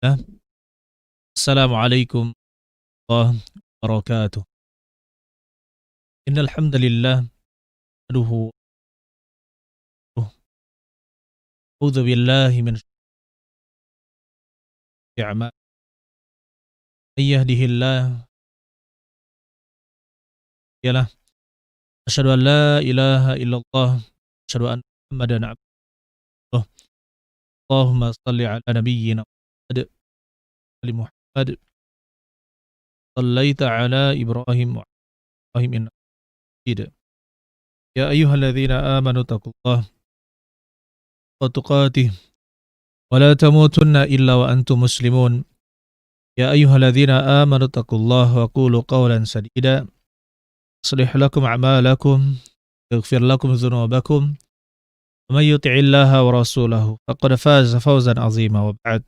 Nah, Assalamualaikum warahmatullahi wabarakatuh. Innal hamdalillah nahmaduhu wa na'udzu billahi min syururi a'malina. May yahdihillahu yalah. Asyhadu an la ilaha illallah, asyhadu anna Muhammadan abduhu. Allahumma shalli ala nabiyyina Muhammad wa ali Muhammad. Shallaita ala Ibrahim wa Ibrahim innaka Hamidum Majid. Ya ayyuhalladzina amanu taqullaha haqqa tuqatih wa la tamutunna illa wa antum muslimun. Ya ayyuhalladzina amanu taqullaha wa qulu qawlan sadida yuslih lakum a'malakum yaghfir lakum dzunubakum wa may yuti'illaha wa rasulahu faqad faza fawzan 'azima. Wa ba'd.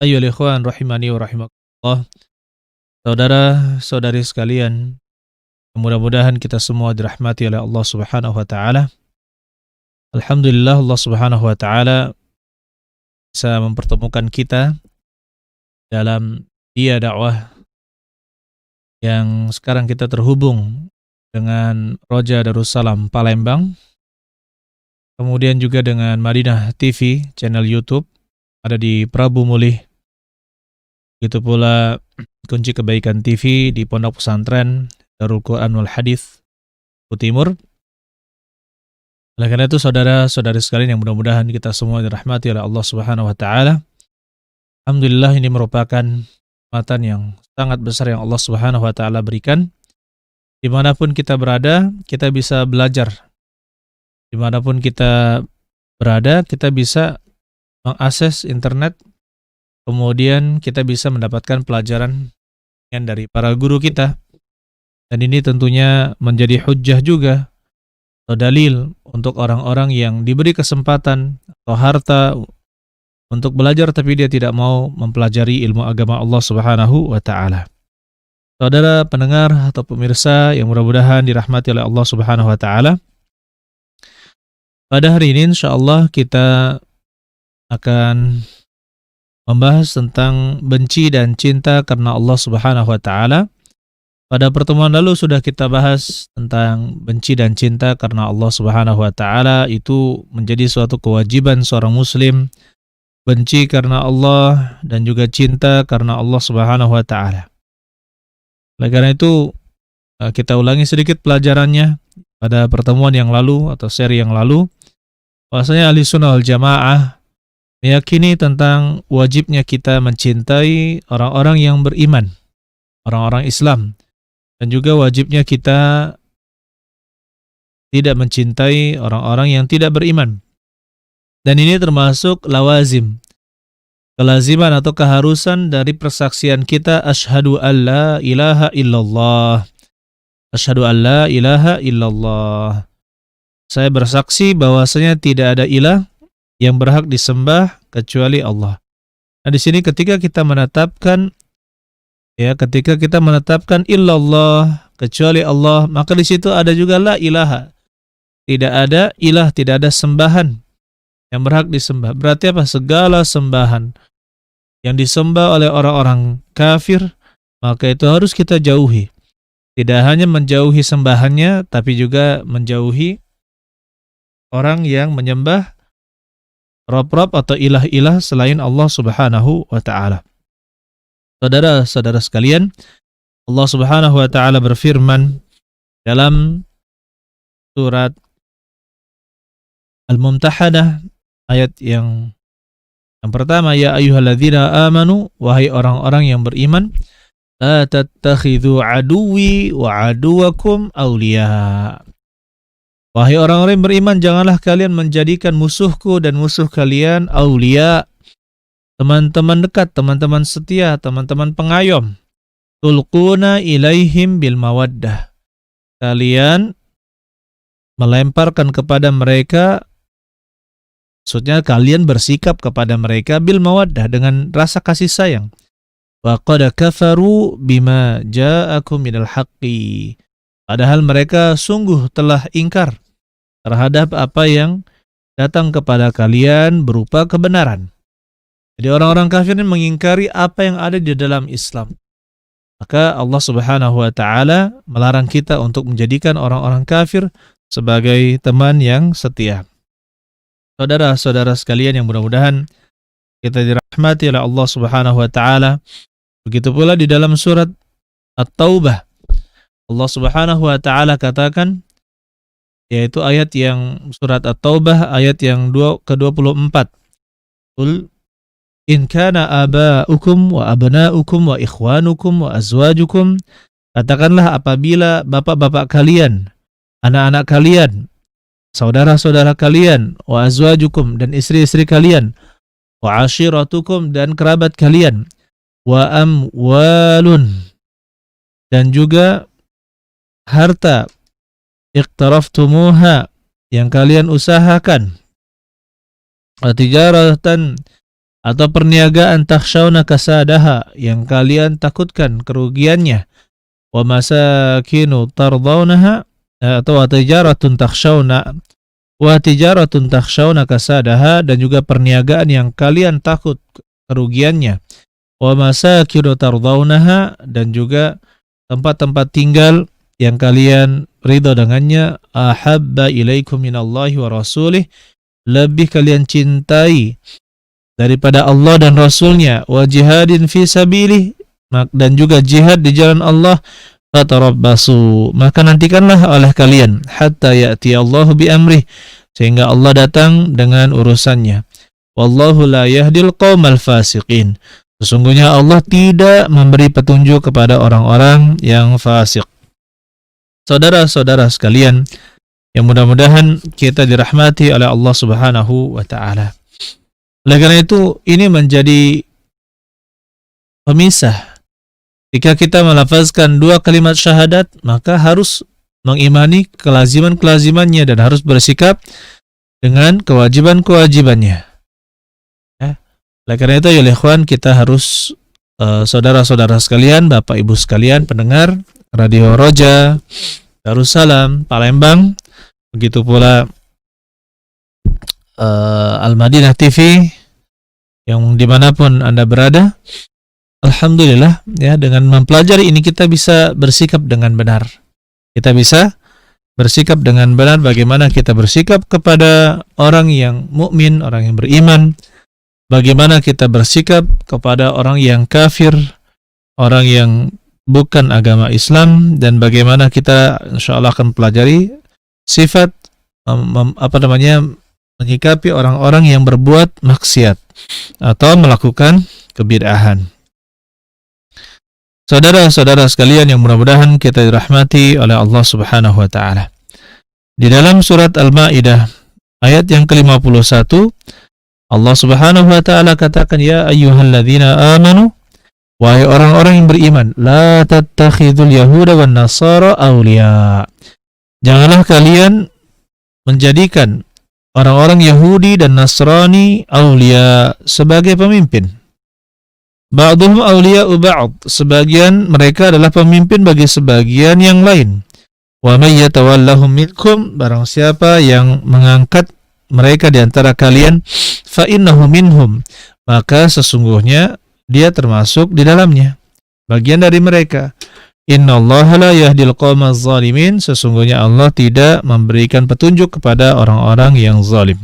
Ayyuhal ikhwan rahimani wa rahimakumullah. Saudara-saudari sekalian, mudah-mudahan kita semua dirahmati oleh Allah Subhanahu wa taala. Alhamdulillah, Allah Subhanahu wa taala bisa mempertemukan kita dalam dia dakwah yang sekarang kita terhubung dengan Roja Darussalam Palembang, kemudian juga dengan Madinah TV, channel YouTube ada di Prabu Mulih, begitu pula Kunci Kebaikan TV di Pondok Pesantren Darul Quran wal Hadis Timur. Oleh karena itu saudara-saudari sekalian yang mudah-mudahan kita semua dirahmati oleh Allah Subhanahu wa taala. Alhamdulillah, ini merupakan nikmatan yang sangat besar yang Allah Subhanahu wa taala berikan. Dimanapun kita berada, kita bisa belajar. Dimanapun kita berada, kita bisa mengakses internet. Kemudian kita bisa mendapatkan pelajaran dari para guru kita. Dan ini tentunya menjadi hujjah juga atau dalil untuk orang-orang yang diberi kesempatan atau harta untuk belajar tapi dia tidak mau mempelajari ilmu agama Allah Subhanahu wa taala. Saudara pendengar atau pemirsa yang mudah-mudahan dirahmati oleh Allah Subhanahu wa taala. Pada hari ini insyaallah kita akan membahas tentang benci dan cinta karena Allah Subhanahu wa taala. Pada pertemuan lalu sudah kita bahas tentang benci dan cinta karena Allah Subhanahu wa taala itu menjadi suatu kewajiban seorang muslim, benci karena Allah dan juga cinta karena Allah Subhanahu wa taala. Oleh karena itu kita ulangi sedikit pelajarannya pada pertemuan yang lalu atau seri yang lalu. Bahwasanya Ahlussunnah wal Jamaah meyakini tentang wajibnya kita mencintai orang-orang yang beriman, orang-orang Islam, dan juga wajibnya kita tidak mencintai orang-orang yang tidak beriman. Dan ini termasuk lawazim, kelaziman atau keharusan dari persaksian kita asyhadu alla ilaha illallah. Asyhadu alla ilaha illallah. Saya bersaksi bahwasanya tidak ada ilah yang berhak disembah kecuali Allah. Nah, di sini ketika kita menetapkan illallah, kecuali Allah, maka di situ ada juga la ilaha. Tidak ada ilah, tidak ada sembahan yang berhak disembah. Berarti apa? Segala sembahan yang disembah oleh orang-orang kafir, maka itu harus kita jauhi. Tidak hanya menjauhi sembahannya, tapi juga menjauhi orang yang menyembah rob-rob atau ilah-ilah selain Allah Subhanahu wa ta'ala. Saudara-saudara sekalian, Allah Subhanahu wa ta'ala berfirman dalam surat Al-Mumtahanah ayat yang pertama, ya ayyuhalladzina amanu, wahai orang-orang yang beriman, la tattakhidhu aduwwi wa aduwakum awliya. Wahai orang-orang yang beriman, janganlah kalian menjadikan musuhku dan musuh kalian awliya, teman-teman dekat, teman-teman setia, teman-teman pengayom. Tulquna ilaihim bil mawaddah. Kalian melemparkan kepada mereka, maksudnya kalian bersikap kepada mereka bil mawaddah, dengan rasa kasih sayang. Wa qad kafaru bima ja'akum minal haqqi. Padahal mereka sungguh telah ingkar terhadap apa yang datang kepada kalian berupa kebenaran. Jadi orang-orang kafir ini mengingkari apa yang ada di dalam Islam. Maka Allah Subhanahu wa taala melarang kita untuk menjadikan orang-orang kafir sebagai teman yang setia. Saudara-saudara sekalian yang mudah-mudahan kita dirahmati oleh Allah Subhanahu wa taala. Begitu pula di dalam surat At-Taubah Allah Subhanahu wa taala katakan, yaitu ayat yang surat At-Taubah ayat yang ke-24. Qul in kana aba'ukum wa abna'ukum wa ikhwanukum wa azwajukum, katakanlah apabila bapak-bapak kalian, anak-anak kalian, saudara-saudara kalian, wa azwajukum dan istri-istri kalian, wa ashiratukum dan kerabat kalian, wa amwalun dan juga harta, iqtaraftumuha yang kalian usahakan, wa tijaratan atau perniagaan, takhshawna kasadaha yang kalian takutkan kerugiannya, wa masakinu tardawnaha atau wa tijaratun takhshawna kasadaha dan juga perniagaan yang kalian takut kerugiannya, wa masakinu tardawnaha dan juga tempat-tempat tinggal yang kalian ridha dengannya, ahabba ilaikum minallahi wa rasulih, lebih kalian cintai daripada Allah dan Rasulnya, wa jihadin fi sabilih dan juga jihad di jalan Allah, fatarabbasu maka nantikanlah oleh kalian, hatta ya'ti Allahu bi amrih sehingga Allah datang dengan urusannya, wallahu la yahdil qaumal fasiqin, sesungguhnya Allah tidak memberi petunjuk kepada orang-orang yang fasik. Saudara-saudara sekalian yang mudah-mudahan kita dirahmati oleh Allah Subhanahu wa taala. Oleh karena itu, ini menjadi pemisah. Jika kita melafazkan dua kalimat syahadat, maka harus mengimani kelaziman-kelazimannya dan harus bersikap dengan kewajiban-kewajibannya. Oleh karena itu, ya ikhwan, kita harus, saudara-saudara sekalian, bapak ibu sekalian, pendengar Radio Roja, Darussalam, Palembang, begitu pula Al-Madinah TV yang dimanapun Anda berada, alhamdulillah ya, dengan mempelajari ini kita bisa bersikap dengan benar. Kita bisa bersikap dengan benar bagaimana kita bersikap kepada orang yang mukmin, orang yang beriman, bagaimana kita bersikap kepada orang yang kafir, orang yang bukan agama Islam, dan bagaimana kita insyaallah akan pelajari sifat menyikapi orang-orang yang berbuat maksiat atau melakukan kebid'ahan. Saudara-saudara sekalian yang mudah-mudahan kita dirahmati oleh Allah Subhanahu wa taala. Di dalam surat Al-Maidah ayat yang ke-51 Allah Subhanahu wa taala katakan, ya ayyuhalladzina amanu, wahai orang-orang yang beriman, la tattakhidul yahuda wan nasara awliya. Janganlah kalian menjadikan orang-orang Yahudi dan Nasrani awliya sebagai pemimpin. Ba'duhum awliya'u ba'd, sebagian mereka adalah pemimpin bagi sebagian yang lain. Wa may yatawallahum minkum, barang siapa yang mengangkat mereka di antara kalian, fa innahu minhum, maka sesungguhnya dia termasuk di dalamnya, bagian dari mereka. Innallaha la yahdil qaumaz zalimin, sesungguhnya Allah tidak memberikan petunjuk kepada orang-orang yang zalim.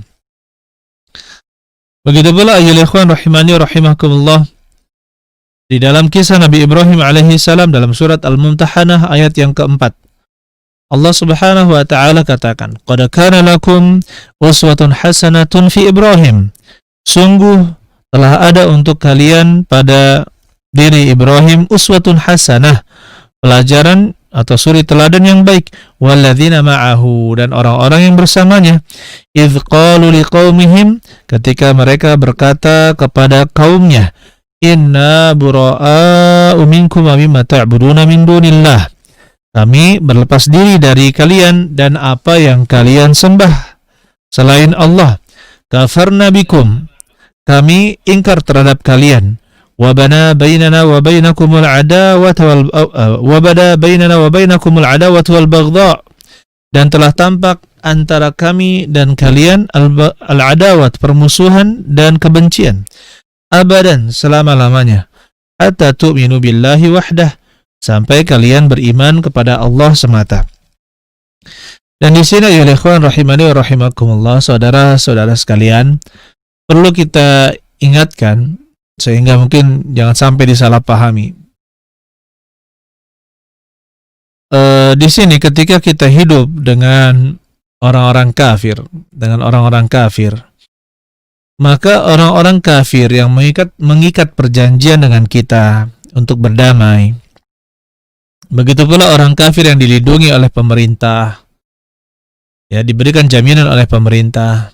Begitu pula ayyuhal ikhwan rahimani rahimakumullah, di dalam kisah Nabi Ibrahim alaihi salam dalam surat Al-Mumtahanah ayat yang keempat, Allah Subhanahu wa taala katakan, qad kana lakum uswatun hasanatun fi Ibrahim, sungguh telah ada untuk kalian pada diri Ibrahim uswatun hasanah, pelajaran atau suri teladan yang baik, walladzina ma'ahu, dan orang-orang yang bersamanya, idz qalu liqaumihim, ketika mereka berkata kepada kaumnya, inna bura'a'u minkum wa mimma ta'buduna min dunillah, kami berlepas diri dari kalian dan apa yang kalian sembah selain Allah, kafarna bikum, kami ingkar terhadap kalian, وَبَنَا بَيْنَنَا وَبَيْنَكُمُ الْعَدَاوَةُ وَالْبَغْضَاءُ, dan telah tampak antara kami dan kalian al-adawat, permusuhan dan kebencian, abadan, selama-lamanya, hatta tu'minu billahi wahdah, sampai kalian beriman kepada Allah semata. Dan di sini ya ikhwan rahimani wa rahimakumullah, saudara-saudara sekalian, perlu kita ingatkan sehingga mungkin jangan sampai disalahpahami. Di sini ketika kita hidup dengan orang-orang kafir, maka orang-orang kafir yang mengikat perjanjian dengan kita untuk berdamai, begitu pula orang kafir yang dilindungi oleh pemerintah, ya, diberikan jaminan oleh pemerintah,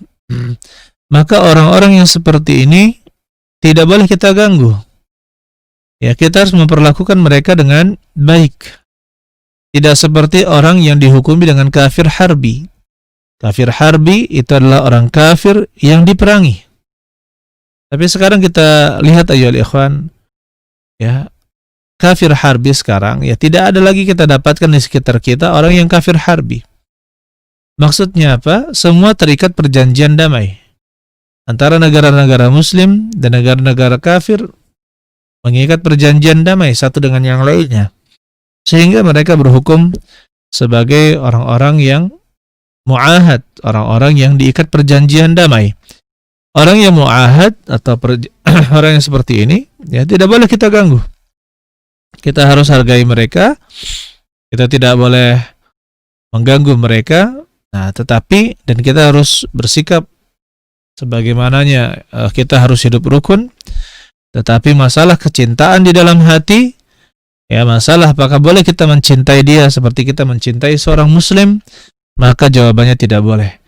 maka orang-orang yang seperti ini tidak boleh kita ganggu. Ya, kita harus memperlakukan mereka dengan baik. Tidak seperti orang yang dihukumi dengan kafir harbi. Kafir harbi itu adalah orang kafir yang diperangi. Tapi sekarang kita lihat ayo ikhwan, ya, kafir harbi sekarang ya tidak ada lagi kita dapatkan di sekitar kita orang yang kafir harbi. Maksudnya apa? Semua terikat perjanjian damai antara negara-negara muslim dan negara-negara kafir, mengikat perjanjian damai satu dengan yang lainnya, sehingga mereka berhukum sebagai orang-orang yang mu'ahad, orang-orang yang diikat perjanjian damai. Orang yang mu'ahad atau orang yang seperti ini, ya tidak boleh kita ganggu. Kita harus hargai mereka, kita tidak boleh mengganggu mereka. Nah, tetapi dan kita harus bersikap sebagaimananya, kita harus hidup rukun. Tetapi masalah kecintaan di dalam hati, ya, masalah apakah boleh kita mencintai dia seperti kita mencintai seorang muslim, maka jawabannya tidak boleh.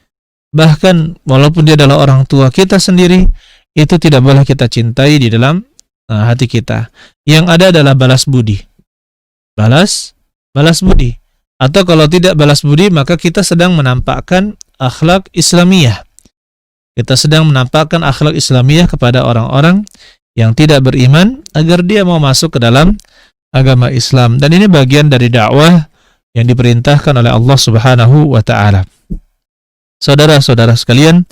Bahkan walaupun dia adalah orang tua kita sendiri, itu tidak boleh kita cintai di dalam hati kita. Yang ada adalah balas budi. Balas budi. Atau kalau tidak balas budi, maka kita sedang menampakkan akhlak Islamiyah. Kita sedang menampakkan akhlak Islamiyah kepada orang-orang yang tidak beriman agar dia mau masuk ke dalam agama Islam. Dan ini bagian dari dakwah yang diperintahkan oleh Allah Subhanahu wa taala. Saudara-saudara sekalian,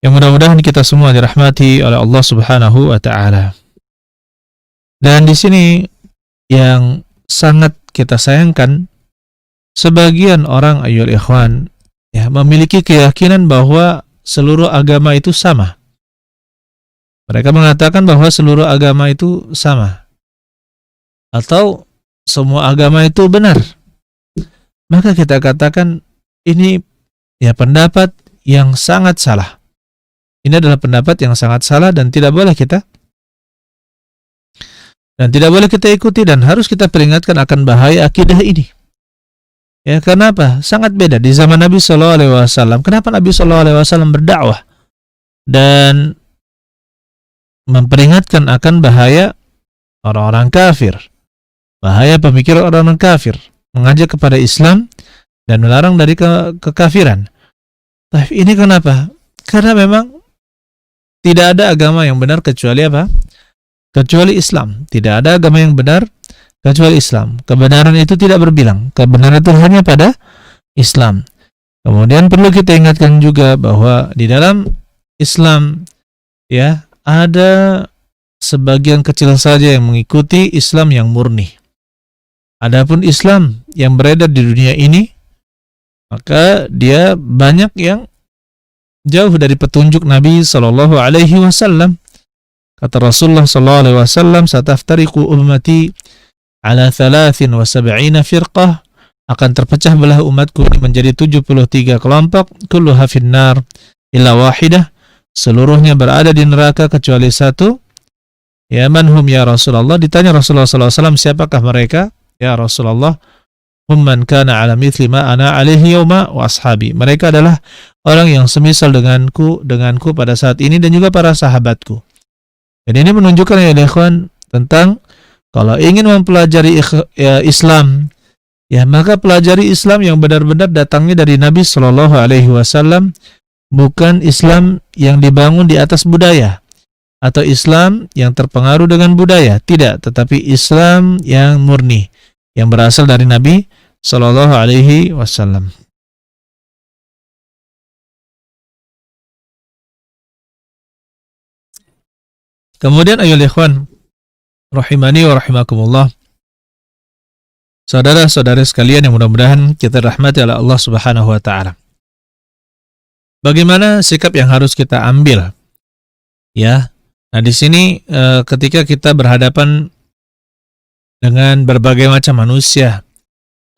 yang mudah-mudahan kita semua dirahmati oleh Allah Subhanahu wa taala. Dan di sini yang sangat kita sayangkan, sebagian orang ayyul ikhwan, ya, memiliki keyakinan bahwa seluruh agama itu sama. Mereka mengatakan bahwa seluruh agama itu sama, atau semua agama itu benar. Maka kita katakan ini, ya, pendapat yang sangat salah. Ini adalah pendapat yang sangat salah dan tidak boleh kita ikuti, dan harus kita peringatkan akan bahaya akidah ini. Ya, kenapa? Sangat beda di zaman Nabi sallallahu alaihi wasallam. Kenapa Nabi sallallahu alaihi wasallam berdakwah dan memperingatkan akan bahaya orang-orang kafir, bahaya pemikiran orang-orang kafir, mengajak kepada Islam dan melarang dari kekafiran. Tapi ini kenapa? Karena memang tidak ada agama yang benar kecuali apa? Kecuali Islam. Tidak ada agama yang benar kecuali Islam. Kebenaran itu tidak berbilang. Kebenaran itu hanya pada Islam. Kemudian perlu kita ingatkan juga bahwa di dalam Islam, ya, ada sebagian kecil saja yang mengikuti Islam yang murni. Adapun Islam yang beredar di dunia ini, maka dia banyak yang jauh dari petunjuk Nabi sallallahu alaihi wasallam. Kata Rasulullah sallallahu alaihi wasallam, "Sataftariqu ummati ala 73 firqah." Akan terpecah belah umatku ini menjadi 73 kelompok, kulluha finnar illa wahidah. Seluruhnya berada di neraka kecuali satu. Ya, manhum ya Rasulullah? Ditanya Rasulullah sallallahu alaihi wasallam, siapakah mereka? Ya Rasulullah, man kana ala mithli ma ana alaihi yauma wa ashabi. Mereka adalah orang yang semisal denganku pada saat ini dan juga para sahabatku. Dan ini menunjukkan ya ikhwan tentang kalau ingin mempelajari Islam, ya, maka pelajari Islam yang benar-benar datangnya dari Nabi sallallahu alaihi wasallam, bukan Islam yang dibangun di atas budaya atau Islam yang terpengaruh dengan budaya, tidak, tetapi Islam yang murni yang berasal dari Nabi sallallahu alaihi wasallam. Kemudian ayolah ikhwan rahimani wa rahimakumullah. Saudara-saudara sekalian yang mudah-mudahan kita rahmati oleh Allah Subhanahu wa taala. Bagaimana sikap yang harus kita ambil? Ya. Nah, di sini ketika kita berhadapan dengan berbagai macam manusia,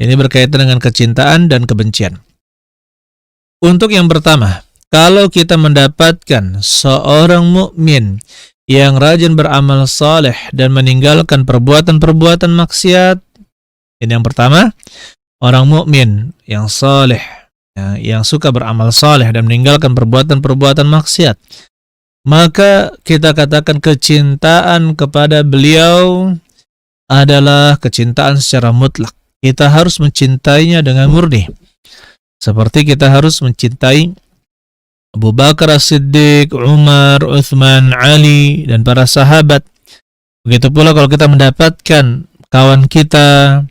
ini berkaitan dengan kecintaan dan kebencian. Untuk yang pertama, kalau kita mendapatkan seorang mukmin yang rajin beramal saleh dan meninggalkan perbuatan-perbuatan maksiat, ini yang pertama, orang mukmin yang saleh, ya, yang suka beramal saleh dan meninggalkan perbuatan-perbuatan maksiat, maka kita katakan kecintaan kepada beliau adalah kecintaan secara mutlak. Kita harus mencintainya dengan murni. Seperti kita harus mencintai Abu Bakar As-Siddiq, Umar, Uthman, Ali, dan para sahabat. Begitu pula kalau kita mendapatkan kawan kita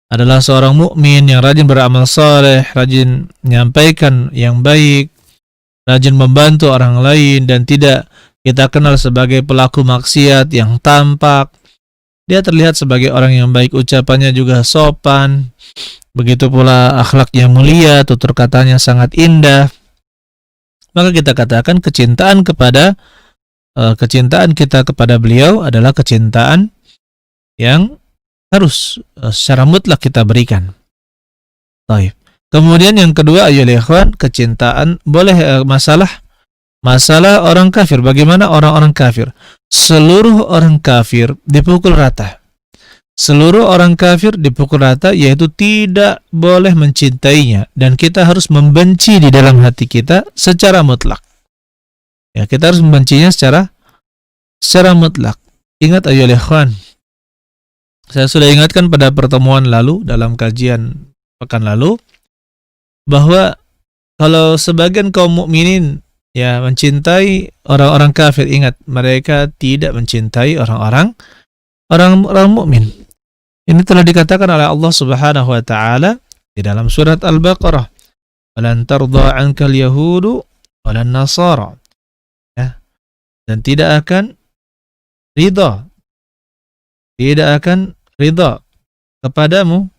adalah seorang mukmin yang rajin beramal saleh, rajin menyampaikan yang baik, rajin membantu orang lain, dan tidak kita kenal sebagai pelaku maksiat yang tampak. Dia terlihat sebagai orang yang baik, ucapannya juga sopan, begitu pula akhlaknya mulia, tutur katanya sangat indah. Maka kita katakan kecintaan kita kepada beliau adalah kecintaan yang harus secara mutlak kita berikan. Baik. Kemudian yang kedua, ayolah ikhwan, kecintaan boleh masalah orang kafir. Bagaimana orang-orang kafir? Seluruh orang kafir dipukul rata. Seluruh orang kafir dipukul rata, yaitu tidak boleh mencintainya, dan kita harus membenci di dalam hati kita secara mutlak. Ya, kita harus membencinya secara mutlak. Ingat ayolah ikhwan, saya sudah ingatkan pada pertemuan lalu dalam kajian pekan lalu bahwa kalau sebagian kaum mukminin ya mencintai orang-orang kafir, ingat mereka tidak mencintai orang mukmin. Ini telah dikatakan oleh Allah Subhanahu wa taala di dalam surat Al-Baqarah, "Walan tardha 'ankal yahudu walan nasara." Ya. Dan tidak akan ridha kepadamu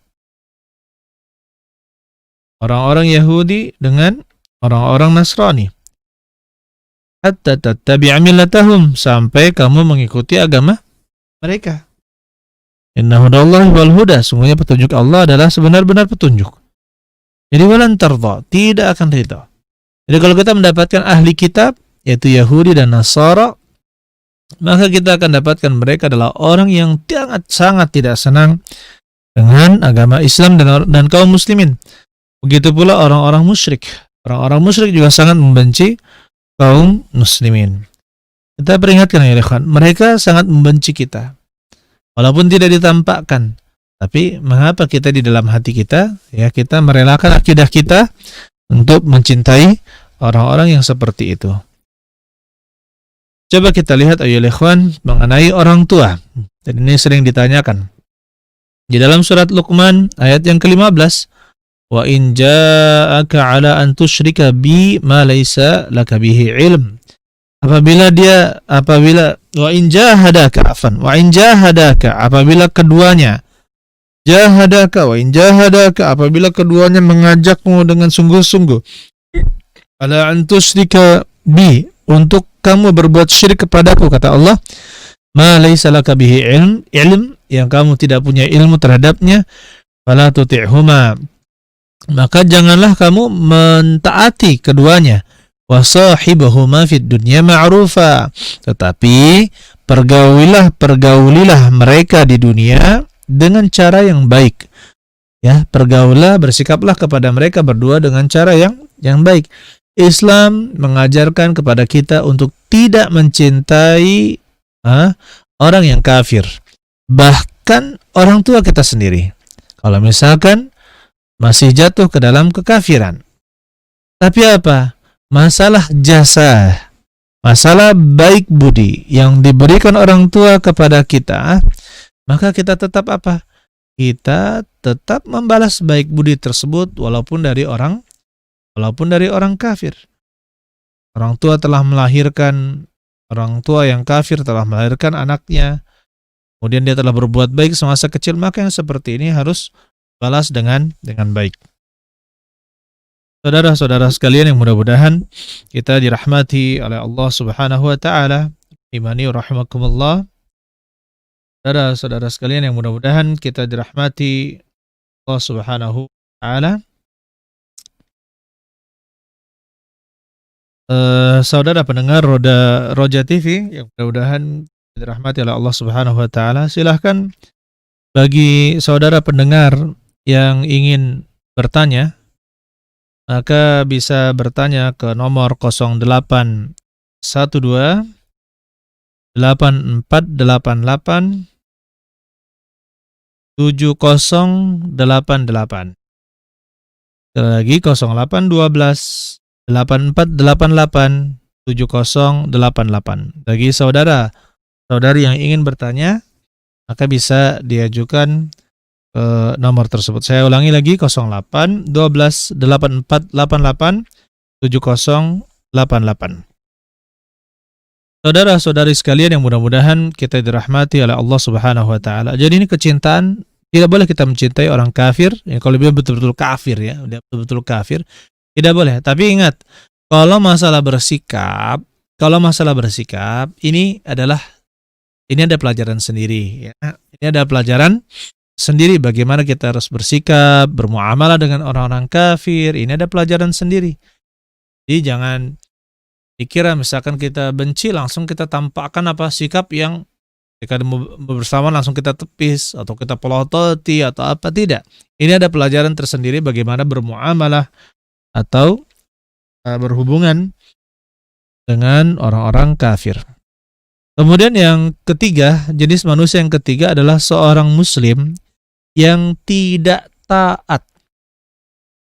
orang-orang Yahudi dengan orang-orang Nasrani. Hatta tattabi'a millatahum, sampai kamu mengikuti agama mereka. Inna hudallahi wal huda, sungguhnya petunjuk Allah adalah sebenar-benar petunjuk. Jadi walan tardha, tidak akan ridha. Jadi kalau kita mendapatkan ahli kitab, yaitu Yahudi dan Nasara, maka kita akan dapatkan mereka adalah orang yang sangat tidak senang dengan agama Islam dan kaum muslimin. Begitu pula orang-orang musyrik. Orang-orang musyrik juga sangat membenci kaum muslimin. Kita peringatkan ya ikhwan, mereka sangat membenci kita. Walaupun tidak ditampakkan, tapi mengapa kita di dalam hati kita, ya kita merelakan akidah kita untuk mencintai orang-orang yang seperti itu. Coba kita lihat ayolah ikhwan mengenai orang tua. Dan ini sering ditanyakan. Di dalam surat Luqman ayat yang ke-15, wa in ja'aka 'ala an tusyrika bi ma laysa laka bihi ilm. Apabila apabila keduanya mengajakmu dengan sungguh-sungguh ala an tusyrika bi, untuk kamu berbuat syirik kepadaku, kata Allah, ma laysa laka bihi ilm, yang kamu tidak punya ilmu terhadapnya, fala tuti'huma, maka janganlah kamu mentaati keduanya. Wa sahibahuma fid dunya ma'rufa, tetapi pergaulilah mereka di dunia dengan cara yang baik. Ya, bersikaplah kepada mereka berdua dengan cara yang baik. Islam mengajarkan kepada kita untuk tidak mencintai orang yang kafir, bahkan orang tua kita sendiri. Kalau misalkan masih jatuh ke dalam kekafiran. Tapi apa? Masalah jasa, masalah baik budi yang diberikan orang tua kepada kita, maka kita tetap apa? Kita tetap membalas baik budi tersebut walaupun dari orang kafir. Orang tua telah melahirkan orang tua yang kafir telah melahirkan anaknya, kemudian dia telah berbuat baik semasa kecil, maka yang seperti ini harus balas dengan baik. Saudara-saudara sekalian yang mudah-mudahan kita dirahmati oleh Allah Subhanahu wa taala, imani rahimakumullah. Saudara-saudara sekalian yang mudah-mudahan kita dirahmati Allah Subhanahu wa taala. Saudara pendengar Roja TV yang mudah-mudahan dirahmati oleh Allah Subhanahu wa taala, silahkan bagi saudara pendengar yang ingin bertanya, maka bisa bertanya ke nomor 0812 8488 7088. Sekali lagi 0812 8488 7088. Bagi saudara-saudari yang ingin bertanya, maka bisa diajukan ke nomor tersebut. Saya ulangi lagi 08 12 8488 7088. Saudara-saudari sekalian yang mudah-mudahan kita dirahmati oleh Allah Subhanahu wa taala. Jadi ini kecintaan, tidak boleh kita mencintai orang kafir, ya, kalau dia betul-betul kafir ya, dia betul-betul kafir, tidak boleh. Tapi ingat, kalau masalah bersikap, ini ada pelajaran sendiri ya. Ini ada pelajaran sendiri bagaimana kita harus bersikap, bermuamalah dengan orang-orang kafir. Ini ada pelajaran sendiri. Jadi jangan dikira misalkan kita benci langsung kita tampakkan sikap yang ketika bersama langsung kita tepis atau kita pelototi atau apa, tidak. Ini ada pelajaran tersendiri bagaimana bermuamalah atau berhubungan dengan orang-orang kafir. Kemudian yang ketiga, jenis manusia yang ketiga adalah seorang muslim yang tidak taat.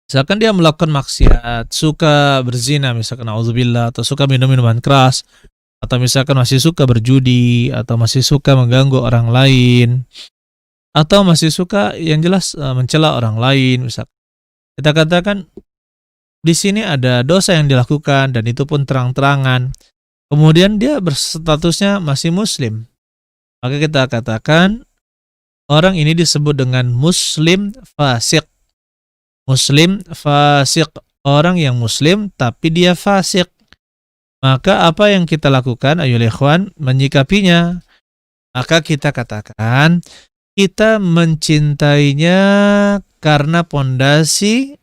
Misalkan dia melakukan maksiat, suka berzina misalkan, auzubillah, atau suka minum minuman keras, atau misalkan masih suka berjudi, atau masih suka mengganggu orang lain, atau masih suka yang jelas mencela orang lain. Misalkan kita katakan di sini ada dosa yang dilakukan dan itu pun terang-terangan. Kemudian dia berstatusnya masih muslim. Maka kita katakan orang ini disebut dengan muslim fasik. Muslim fasik, orang yang muslim tapi dia fasik. Maka apa yang kita lakukan ayolah ikhwan menyikapinya? Maka kita katakan kita mencintainya karena pondasi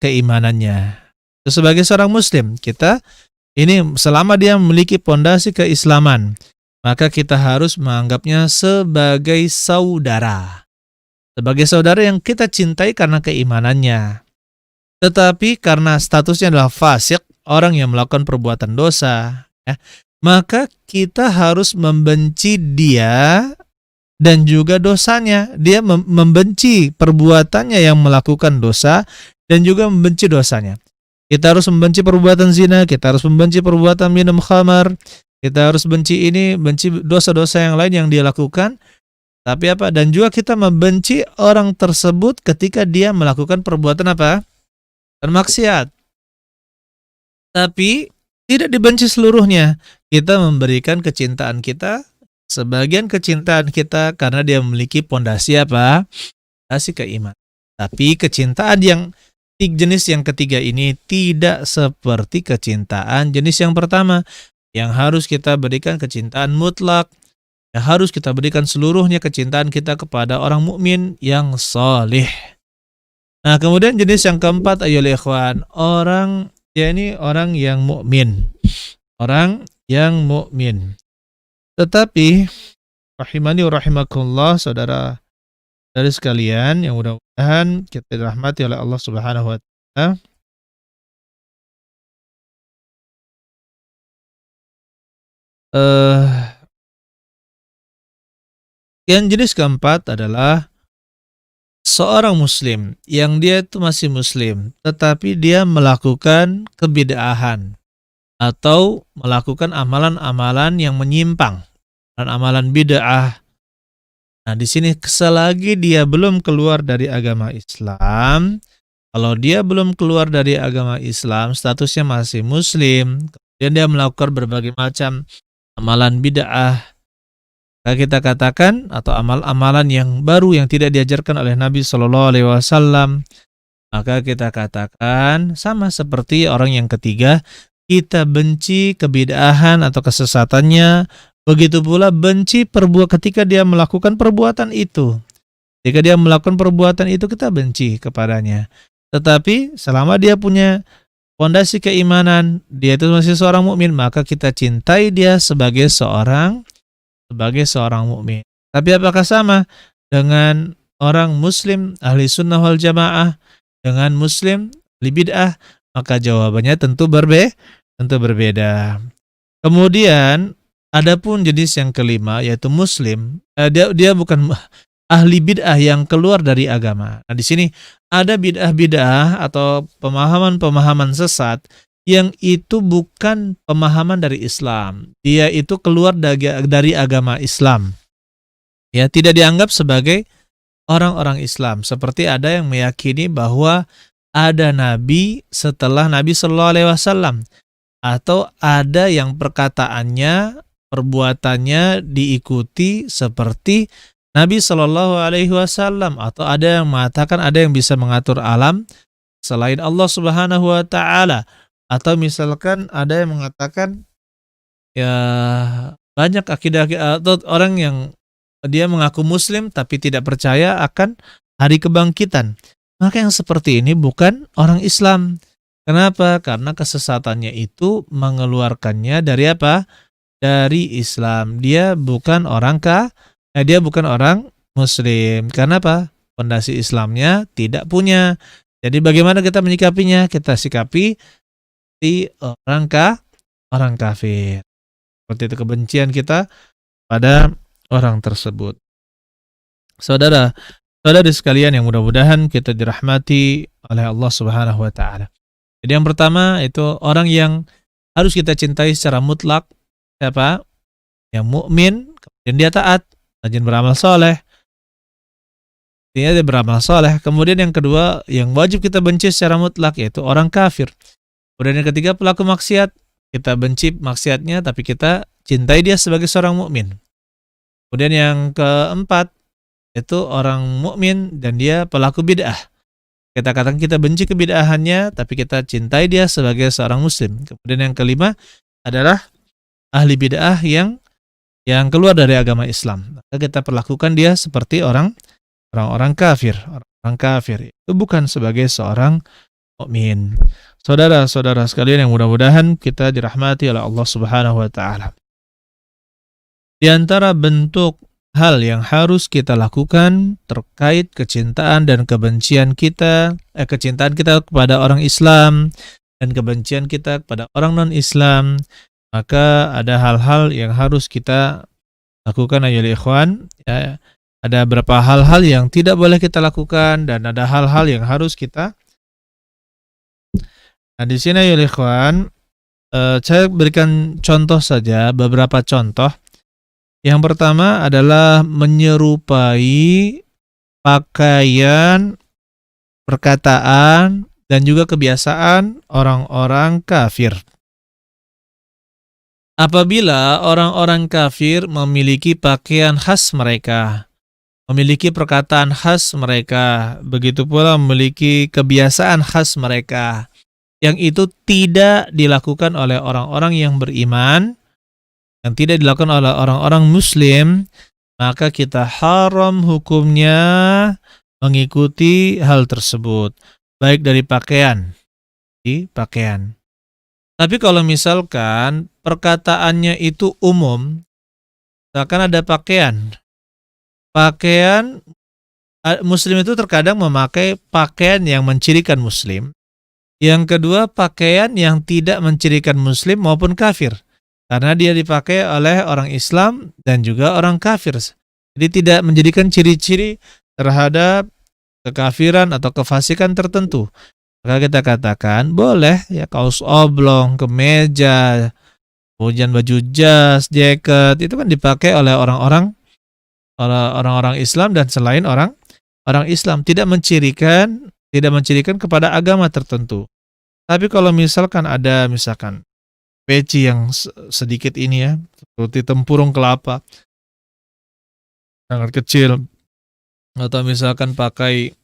keimanannya. Sebagai seorang muslim, kita ini selama dia memiliki pondasi keislaman, maka kita harus menganggapnya sebagai saudara. Sebagai saudara yang kita cintai karena keimanannya. Tetapi karena statusnya adalah fasik, orang yang melakukan perbuatan dosa, ya, maka kita harus membenci dia dan juga dosanya. Dia membenci perbuatannya yang melakukan dosa dan juga membenci dosanya. Kita harus membenci perbuatan zina, kita harus membenci perbuatan minum khamar, kita harus benci dosa-dosa yang lain yang dia lakukan. Tapi apa? Dan juga kita membenci orang tersebut ketika dia melakukan perbuatan apa? Maksiat. Tapi tidak dibenci seluruhnya. Kita memberikan kecintaan kita, sebagian kecintaan kita karena dia memiliki pondasi apa? Pondasi keimanan. Tapi kecintaan yang jenis yang ketiga ini tidak seperti kecintaan jenis yang pertama, yang harus kita berikan kecintaan mutlak, yang harus kita berikan seluruhnya kecintaan kita kepada orang mukmin yang saleh. Nah, kemudian jenis yang keempat ayolah ikhwan, orang yang mukmin. Orang yang mukmin. Tetapi rahimani wa rahimakumullah, saudara dari sekalian yang mudah-mudahan kita dirahmati oleh Allah Subhanahu wa taala. Yang jenis keempat adalah seorang muslim yang dia itu masih muslim tetapi dia melakukan kebid'ahan atau melakukan amalan-amalan yang menyimpang dan amalan bid'ah. Nah, di sini selagi dia belum keluar dari agama Islam, kalau dia belum keluar dari agama Islam, statusnya masih muslim, kemudian dia melakukan berbagai macam amalan bid'ah, maka kita katakan, atau amal-amalan yang baru yang tidak diajarkan oleh Nabi Shallallahu Alaihi Wasallam, maka kita katakan sama seperti orang yang ketiga, kita benci kebid'ahan atau kesesatannya, begitu pula benci ketika dia melakukan perbuatan itu. Jika dia melakukan perbuatan itu, kita benci kepadanya. Tetapi selama dia punya fondasi keimanan, dia itu masih seorang mukmin, maka kita cintai dia sebagai seorang mukmin. Tapi apakah sama dengan orang muslim ahli sunnah wal jamaah dengan muslim ahli bid'ah? Maka jawabannya tentu berbeda. Kemudian adapun jenis yang kelima, yaitu muslim, dia bukan ahli bid'ah yang keluar dari agama. Nah, di sini ada bid'ah atau pemahaman-pemahaman sesat yang itu bukan pemahaman dari Islam. Dia itu keluar dari agama Islam. Ya, tidak dianggap sebagai orang-orang Islam. Seperti ada yang meyakini bahwa ada nabi setelah Nabi Shallallahu Alaihi Wasallam, atau ada yang perkataannya, perbuatannya diikuti seperti Nabi Shallallahu Alaihi Wasallam, atau ada yang mengatakan ada yang bisa mengatur alam selain Allah Subhanahu Wa Taala, atau misalkan ada yang mengatakan ya banyak akidah atau orang yang dia mengaku Muslim tapi tidak percaya akan hari kebangkitan. Maka yang seperti ini bukan orang Islam. Kenapa? Karena kesesatannya itu mengeluarkannya dari apa? Dari Islam. Dia bukan orang Muslim. Karena apa? Fondasi Islamnya tidak punya. Jadi bagaimana kita menyikapinya? Kita sikapi di orang kafir. Seperti itu kebencian kita pada orang tersebut. Saudara-saudari sekalian yang mudah-mudahan kita dirahmati oleh Allah Subhanahu wa taala. Jadi yang pertama itu orang yang harus kita cintai secara mutlak, siapa? Yang mukmin, kemudian dia taat, rajin beramal soleh. Dia beramal soleh. Kemudian yang kedua, yang wajib kita benci secara mutlak, yaitu orang kafir. Kemudian yang ketiga, pelaku maksiat. Kita benci maksiatnya, tapi kita cintai dia sebagai seorang mukmin. Kemudian yang keempat, itu orang mukmin dan dia pelaku bid'ah. Kita katakan kita benci kebid'ahannya, tapi kita cintai dia sebagai seorang muslim. Kemudian yang kelima adalah ahli bid'ah yang keluar dari agama Islam. Maka kita perlakukan dia seperti orang-orang kafir. Orang kafir itu bukan sebagai seorang mukmin. Saudara-saudara sekalian yang mudah-mudahan kita dirahmati oleh Allah Subhanahu wa taala. Di antara bentuk hal yang harus kita lakukan terkait kecintaan dan kebencian kita, kecintaan kita kepada orang Islam dan kebencian kita kepada orang non-Islam, maka ada hal-hal yang harus kita lakukan ayolah ikhwan. Ya, ada beberapa hal-hal yang tidak boleh kita lakukan dan ada hal-hal yang harus kita. Nah, di sini ayolah ikhwan, saya berikan contoh saja, beberapa contoh. Yang pertama adalah menyerupai pakaian, perkataan, dan juga kebiasaan orang-orang kafir. Apabila orang-orang kafir memiliki pakaian khas mereka, memiliki perkataan khas mereka, begitu pula memiliki kebiasaan khas mereka, yang itu tidak dilakukan oleh orang-orang yang beriman, yang tidak dilakukan oleh orang-orang muslim, maka kita haram hukumnya mengikuti hal tersebut, baik dari pakaian. Tapi kalau misalkan perkataannya itu umum, misalkan ada pakaian muslim itu terkadang memakai pakaian yang mencirikan muslim. Yang kedua, pakaian yang tidak mencirikan muslim maupun kafir. Karena dia dipakai oleh orang Islam dan juga orang kafir. Jadi tidak menjadikan ciri-ciri terhadap kekafiran atau kefasikan tertentu. Maka kita katakan boleh ya kaos oblong, kemeja, kemudian baju jas, jaket, itu kan dipakai oleh orang-orang Islam dan selain orang Islam, tidak mencirikan kepada agama tertentu. Tapi kalau misalkan ada peci yang sedikit ini ya, seperti tempurung kelapa, sangat kecil, atau misalkan pakai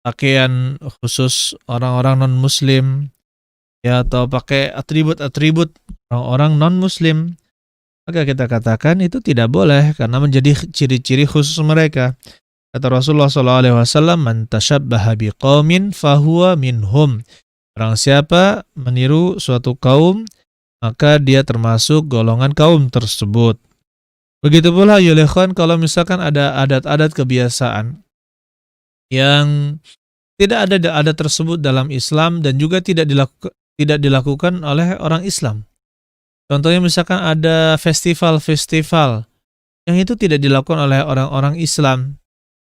pakaian khusus orang-orang non-muslim, ya, atau pakai atribut-atribut orang-orang non-muslim, maka kita katakan itu tidak boleh karena menjadi ciri-ciri khusus mereka. Kata Rasulullah SAW, "Man tashabbaha biqaumin fahuwa minhum." Barang siapa meniru suatu kaum, maka dia termasuk golongan kaum tersebut. Begitu pula yulekhan kalau misalkan ada adat-adat kebiasaan yang tidak ada adat tersebut dalam Islam dan juga tidak dilakukan oleh orang Islam. Contohnya misalkan ada festival-festival yang itu tidak dilakukan oleh orang-orang Islam.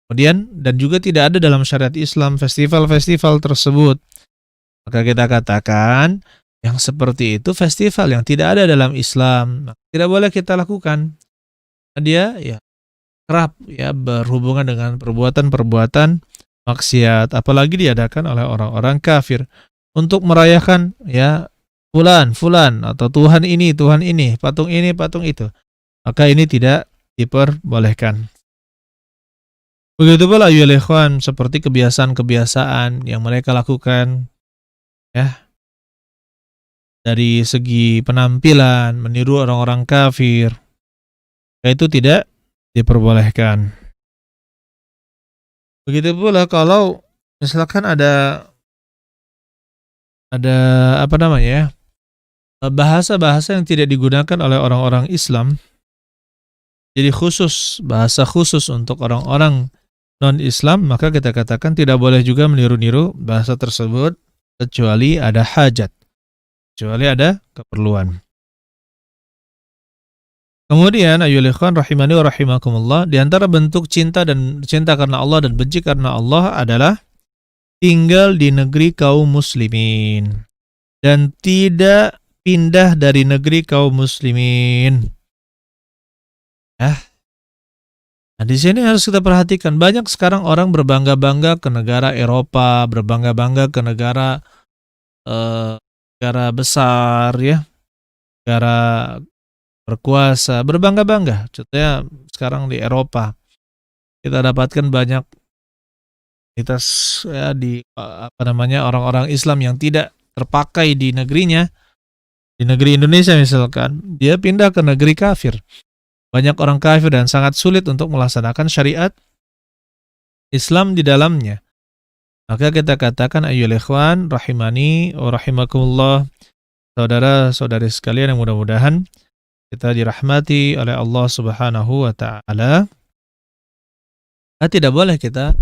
Kemudian dan juga tidak ada dalam syariat Islam festival-festival tersebut. Maka kita katakan yang seperti itu festival yang tidak ada dalam Islam. Tidak boleh kita lakukan. Dia ya kerap ya berhubungan dengan perbuatan-perbuatan maksiat, apalagi diadakan oleh orang-orang kafir untuk merayakan ya fulan atau Tuhan ini, patung ini, patung itu. Maka ini tidak diperbolehkan. Begitu pula ayyuhal ikhwan, seperti kebiasaan-kebiasaan yang mereka lakukan ya dari segi penampilan meniru orang-orang kafir, itu tidak diperbolehkan. Begitu pula kalau misalkan ada apa namanya ya, bahasa-bahasa yang tidak digunakan oleh orang-orang Islam, jadi bahasa khusus untuk orang-orang non-Islam, maka kita katakan tidak boleh juga meniru-niru bahasa tersebut kecuali ada hajat, kecuali ada keperluan. Kemudian ayyuhal ikhwan rahimani wa rahimakumullah, di antara bentuk cinta karena Allah dan benci karena Allah adalah tinggal di negeri kaum muslimin dan tidak pindah dari negeri kaum muslimin. Nah, di sini harus kita perhatikan, banyak sekarang orang berbangga-bangga ke negara Eropa, berbangga-bangga ke negara negara besar ya, negara berkuasa, berbangga-bangga. Contohnya sekarang di Eropa kita dapatkan banyak ya di orang-orang Islam yang tidak terpakai di negerinya, di negeri Indonesia misalkan, dia pindah ke negeri kafir. Banyak orang kafir dan sangat sulit untuk melaksanakan syariat Islam di dalamnya. Maka kita katakan ayyuhal ikhwan rahimani wa rahimakumullah, saudara-saudari sekalian yang mudah-mudahan kita dirahmati oleh Allah Subhanahu wa taala. Tidak boleh kita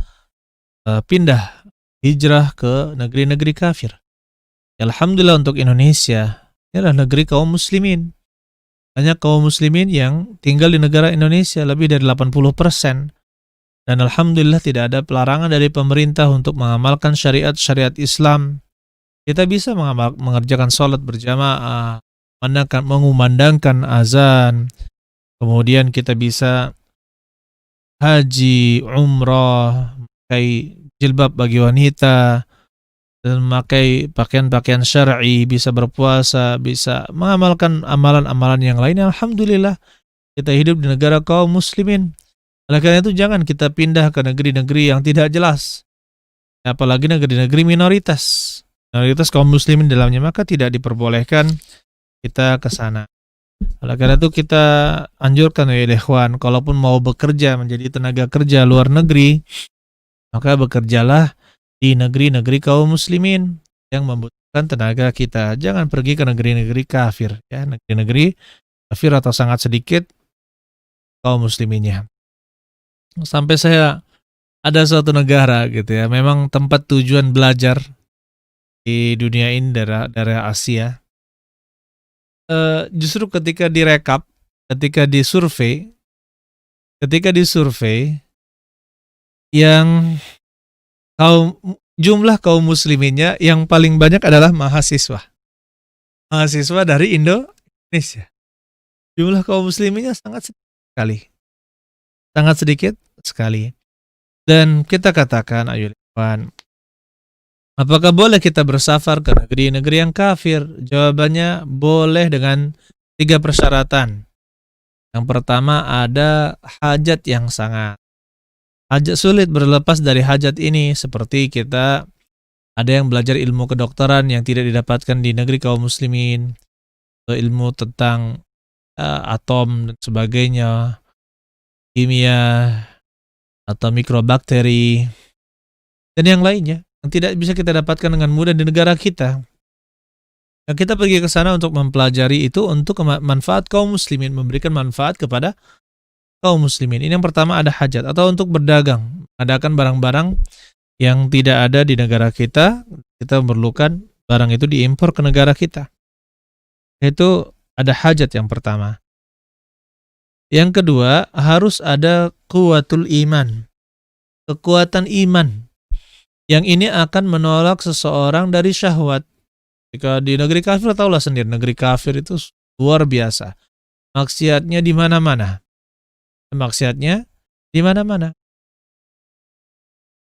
pindah hijrah ke negeri-negeri kafir. Alhamdulillah untuk Indonesia, ini adalah negeri kaum muslimin. Banyak kaum muslimin yang tinggal di negara Indonesia, lebih dari 80%. Dan alhamdulillah tidak ada pelarangan dari pemerintah untuk mengamalkan syariat Islam. Kita bisa mengerjakan sholat berjamaah, mengumandangkan azan, kemudian kita bisa haji, umrah, pakai jilbab bagi wanita, dan memakai pakaian-pakaian syar'i, bisa berpuasa, bisa mengamalkan amalan-amalan yang lain. Alhamdulillah kita hidup di negara kaum muslimin. Oleh karena itu jangan kita pindah ke negeri-negeri yang tidak jelas, apalagi negeri-negeri minoritas kaum muslimin dalamnya, maka tidak diperbolehkan kita ke sana. Oleh karena itu kita anjurkan ya ikhwan, kalaupun mau bekerja menjadi tenaga kerja luar negeri, maka bekerjalah di negeri-negeri kaum muslimin yang membutuhkan tenaga kita. Jangan pergi ke negeri-negeri kafir, ya, negeri-negeri kafir atau sangat sedikit kaum musliminnya. Sampai saya ada suatu negara gitu ya, memang tempat tujuan belajar di dunia ini, daerah Asia. Justru ketika disurvei yang jumlah kaum musliminnya yang paling banyak adalah mahasiswa dari Indonesia. Jumlah kaum musliminnya sangat sedikit sekali. Dan kita katakan ayo ikhwan, Apakah boleh kita bersafar ke negeri-negeri yang kafir? Jawabannya boleh dengan 3 persyaratan. Yang pertama, ada hajat yang sangat. Hajat sulit berlepas dari hajat ini, seperti kita ada yang belajar ilmu kedokteran yang tidak didapatkan di negeri kaum muslimin, atau ilmu tentang atom dan sebagainya, kimia atau mikrobakteri dan yang lainnya yang tidak bisa kita dapatkan dengan mudah di negara kita. Nah, kita pergi ke sana untuk mempelajari itu untuk manfaat kaum muslimin, memberikan manfaat kepada kaum muslimin. Ini yang pertama, ada hajat, atau untuk berdagang, adakan barang-barang yang tidak ada di negara kita, kita memerlukan barang itu diimpor ke negara kita. Itu ada hajat yang pertama. Yang kedua, harus ada kuwatul iman, kekuatan iman. Yang ini akan menolak seseorang dari syahwat. Jika di negeri kafir, tahulah sendiri, negeri kafir itu luar biasa. Maksiatnya di mana-mana. Maksiatnya di mana-mana.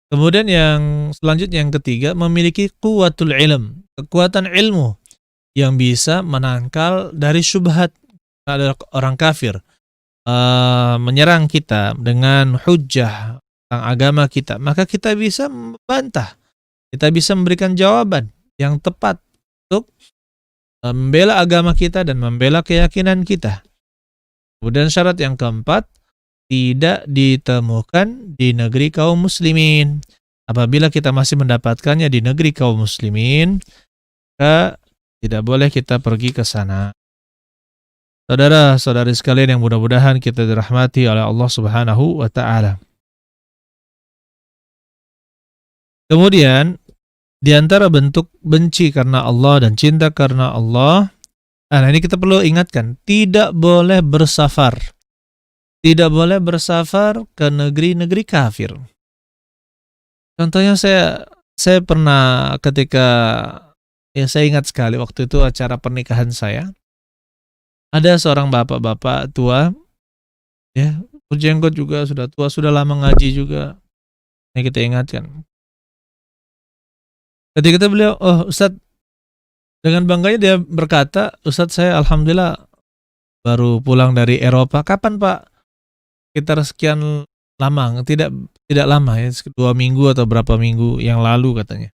Kemudian yang selanjutnya, yang ketiga, memiliki kuwatul ilm, kekuatan ilmu yang bisa menangkal dari syubhat. Ada orang kafir menyerang kita dengan hujjah tentang agama kita, maka kita bisa membantah, kita bisa memberikan jawaban yang tepat untuk membela agama kita dan membela keyakinan kita. Kemudian syarat yang keempat, tidak ditemukan di negeri kaum muslimin. Apabila kita masih mendapatkannya di negeri kaum muslimin, maka tidak boleh kita pergi ke sana. Saudara-saudari sekalian yang mudah-mudahan kita dirahmati oleh Allah Subhanahu wa taala. Kemudian di antara bentuk benci karena Allah dan cinta karena Allah, nah ini kita perlu ingatkan, tidak boleh bersafar. Tidak boleh bersafar ke negeri-negeri kafir. Contohnya saya pernah ketika, saya ingat sekali waktu itu acara pernikahan saya. Ada seorang bapak-bapak tua, ya, berjenggot juga, sudah tua, sudah lama ngaji juga. Ini kita ingatkan. Ketika beliau, Ustadz, dengan bangganya dia berkata, Ustadz, saya alhamdulillah baru pulang dari Eropa. Kapan Pak? Sekitar sekian lama, tidak lama ya, 2 minggu atau berapa minggu yang lalu katanya.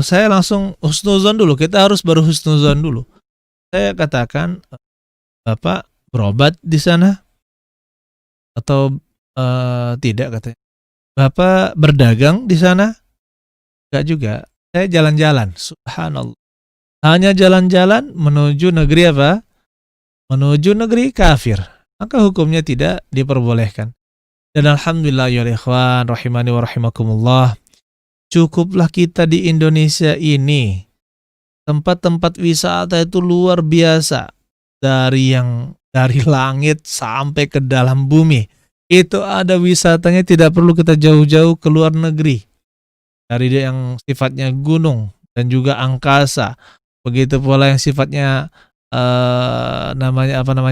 Saya langsung husnuzon dulu, kita harus baru husnuzon dulu. Saya katakan, Bapak berobat di sana atau tidak katanya. Bapak berdagang di sana? Enggak juga. Saya jalan-jalan, subhanallah. Hanya jalan-jalan menuju negeri apa? Menuju negeri kafir. Maka hukumnya tidak diperbolehkan. Dan alhamdulillah ya ikhwan rahimani wa rahimakumullah, cukuplah kita di Indonesia ini. Tempat-tempat wisata itu luar biasa. Dari langit sampai ke dalam bumi. Itu ada wisatanya, tidak perlu kita jauh-jauh ke luar negeri. Dari yang sifatnya gunung dan juga angkasa. Begitu pula yang sifatnya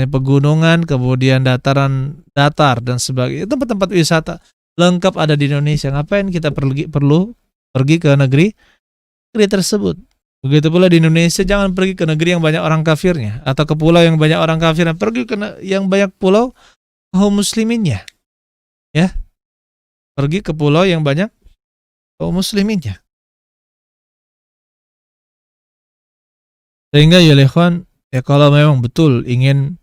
pegunungan, kemudian dataran datar dan sebagainya. Tempat-tempat wisata lengkap ada di Indonesia. Ngapain kita perlu pergi ke negeri tersebut? Begitu pula di Indonesia, jangan pergi ke negeri yang banyak orang kafirnya, atau ke pulau yang banyak orang kafirnya. Pergi ke yang banyak pulau kaum musliminnya. Ya. Pergi ke pulau yang banyak kaum musliminnya. Sehingga ya ikhwan, ya kalau memang betul ingin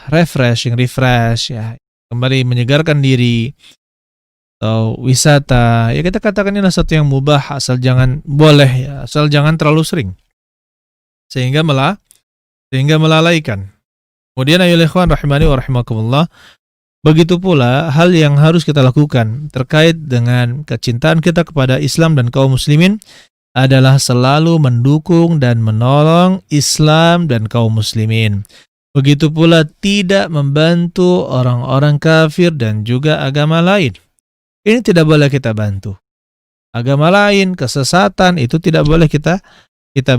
refresh ya, kembali menyegarkan diri atau wisata, ya kita katakan ini adalah satu yang mubah, asal jangan terlalu sering sehingga melalaikan. Kemudian ayo ikhwan rahimani wa rahimakumullah, begitu pula hal yang harus kita lakukan terkait dengan kecintaan kita kepada Islam dan kaum muslimin adalah selalu mendukung dan menolong Islam dan kaum muslimin. Begitu pula tidak membantu orang-orang kafir dan juga agama lain. Ini tidak boleh kita bantu. Agama lain, kesesatan, itu tidak boleh kita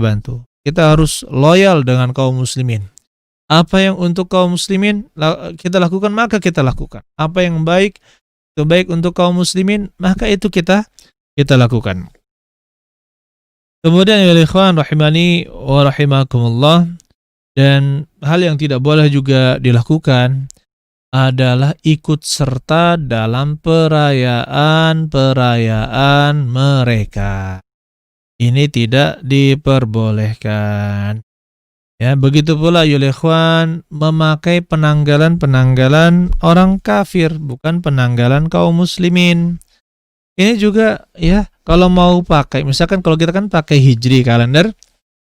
bantu. Kita harus loyal dengan kaum muslimin. Apa yang untuk kaum muslimin kita lakukan, maka kita lakukan. Apa yang baik, itu baik untuk kaum muslimin, maka itu kita kita lakukan. Kemudian ya ikhwan rahimani wa rahimakumullah, dan hal yang tidak boleh juga dilakukan adalah ikut serta dalam perayaan-perayaan mereka. Ini tidak diperbolehkan. Ya, begitu pula ya ikhwan memakai penanggalan-penanggalan orang kafir, bukan penanggalan kaum muslimin. Ini juga ya, kalau mau pakai, misalkan kalau kita kan pakai hijri, kalender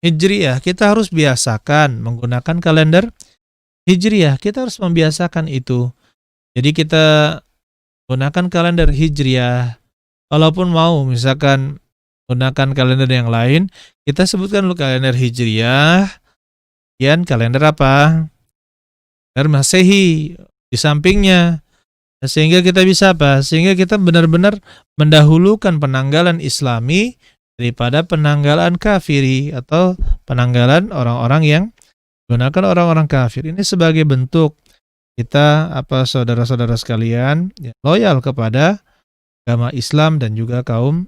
hijriyah, kita harus biasakan menggunakan kalender hijriyah, kita harus membiasakan itu. Jadi kita gunakan kalender hijriyah. Kalaupun mau misalkan gunakan kalender yang lain, kita sebutkan dulu kalender hijriyah, kemudian kalender apa? Kalender Masehi di sampingnya. Sehingga kita bisa apa? Sehingga kita benar-benar mendahulukan penanggalan Islami daripada penanggalan kafiri atau penanggalan orang-orang yang gunakan orang-orang kafir. Ini sebagai bentuk kita saudara-saudara sekalian ya, loyal kepada agama Islam dan juga kaum.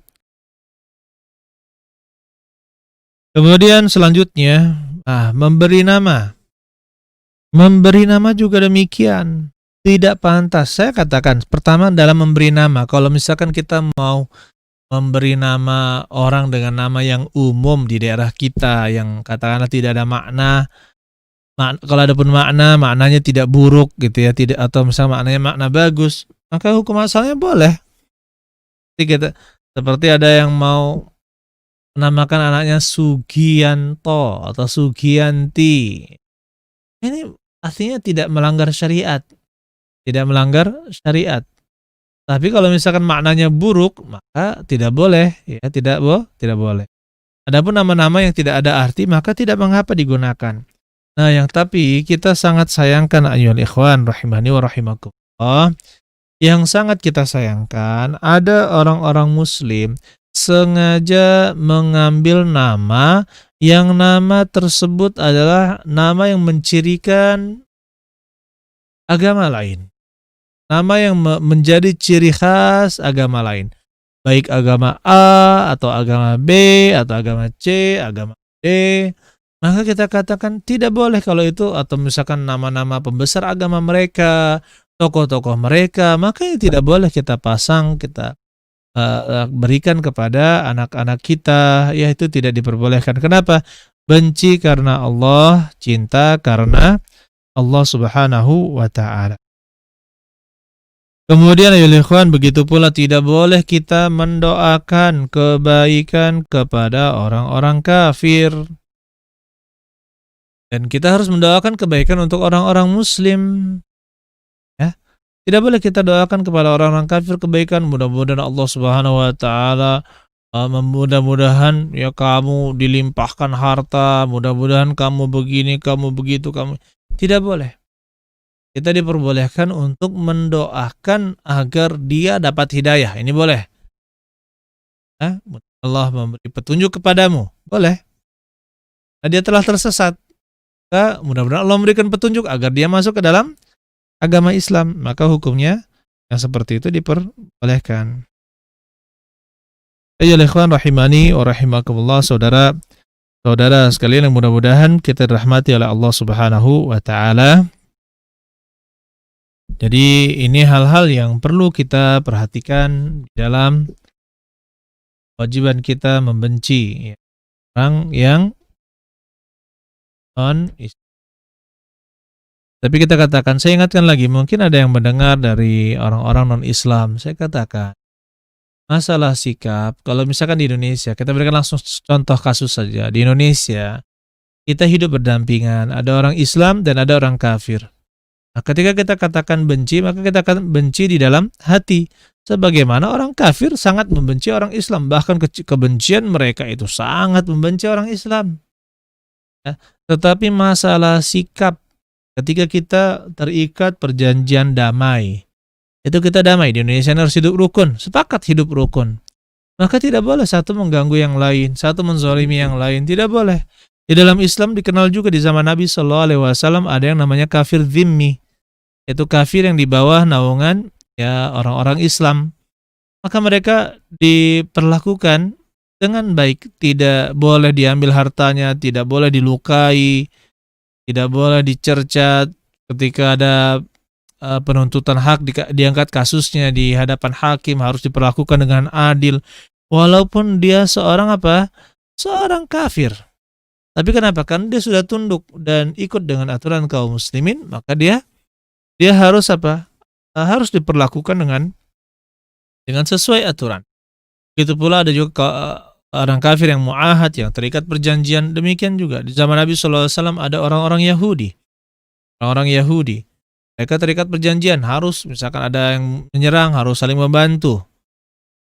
Kemudian selanjutnya memberi nama. Memberi nama juga demikian. Tidak pantas. Saya katakan, pertama dalam memberi nama, kalau misalkan kita mau memberi nama orang dengan nama yang umum di daerah kita, yang katakanlah tidak ada makna, kalau ada pun makna, maknanya tidak buruk gitu ya, tidak, atau misalnya maknanya makna bagus, maka hukum asalnya boleh. Seperti ada yang mau menamakan anaknya Sugianto atau Sugianti. Ini artinya tidak melanggar syariat. Tidak melanggar syariat. Tapi kalau misalkan maknanya buruk, maka tidak boleh, ya, tidak boleh. Adapun nama-nama yang tidak ada arti, maka tidak mengapa digunakan. Nah, yang tapi kita sangat sayangkan ayyuhal ikhwan rahimani wa rahimakumullah, yang sangat kita sayangkan ada orang-orang muslim sengaja mengambil nama yang nama tersebut adalah nama yang mencirikan agama lain. Nama yang menjadi ciri khas agama lain. Baik agama A, atau agama B, atau agama C, agama D. Maka kita katakan tidak boleh kalau itu, atau misalkan nama-nama pembesar agama mereka, tokoh-tokoh mereka, maka ini tidak boleh kita pasang, kita berikan kepada anak-anak kita. Ya, itu tidak diperbolehkan. Kenapa? Benci karena Allah, cinta karena Allah Subhanahu wa ta'ala. Kemudian ya ikhwan, begitu pula tidak boleh kita mendoakan kebaikan kepada orang-orang kafir. Dan kita harus mendoakan kebaikan untuk orang-orang muslim. Ya. Tidak boleh kita doakan kepada orang-orang kafir kebaikan, mudah-mudahan Allah Subhanahu wa ta'ala mudah-mudahan ya kamu dilimpahkan harta, mudah-mudahan kamu begini, kamu begitu, kamu. Tidak boleh. Kita diperbolehkan untuk mendoakan agar dia dapat hidayah. Ini boleh. Allah memberi petunjuk kepadamu. Boleh. Nah, dia telah tersesat. Maka mudah-mudahan Allah memberikan petunjuk agar dia masuk ke dalam agama Islam. Maka hukumnya yang seperti itu diperbolehkan. Ayyuhal ikhwan rahimani wa rahimakumullah, saudara sekalian yang mudah-mudahan kita dirahmati oleh Allah Subhanahu wa ta'ala. Jadi ini hal-hal yang perlu kita perhatikan dalam kewajiban kita membenci orang yang non-Islam. Tapi kita katakan, saya ingatkan lagi, mungkin ada yang mendengar dari orang-orang non-Islam. Saya katakan, masalah sikap, kalau misalkan di Indonesia, kita berikan langsung contoh kasus saja. Di Indonesia, kita hidup berdampingan, ada orang Islam dan ada orang kafir. Nah, ketika kita katakan benci, maka kita akan benci di dalam hati. Sebagaimana orang kafir sangat membenci orang Islam. Bahkan kebencian mereka itu sangat membenci orang Islam. Ya, tetapi masalah sikap, ketika kita terikat perjanjian damai, itu kita damai, di Indonesia harus hidup rukun, sepakat hidup rukun. Maka tidak boleh satu mengganggu yang lain, satu menzalimi yang lain, tidak boleh. Di dalam Islam dikenal juga di zaman Nabi SAW ada yang namanya kafir zimmi. Itu kafir yang di bawah naungan ya orang-orang Islam. maka mereka diperlakukan dengan baik. Tidak boleh diambil hartanya, tidak boleh dilukai, tidak boleh dicerca ketika ada penuntutan hak, diangkat kasusnya di hadapan hakim, harus diperlakukan dengan adil. Walaupun dia seorang apa? Seorang kafir. Tapi kenapa? Kan dia sudah tunduk dan ikut dengan aturan kaum muslimin, maka dia harus apa? Harus diperlakukan dengan sesuai aturan. Begitu pula ada juga orang kafir yang mu'ahad, yang terikat perjanjian. Demikian juga di zaman Nabi SAW ada orang-orang Yahudi. Orang-orang Yahudi, mereka terikat perjanjian, harus misalkan ada yang menyerang, harus saling membantu.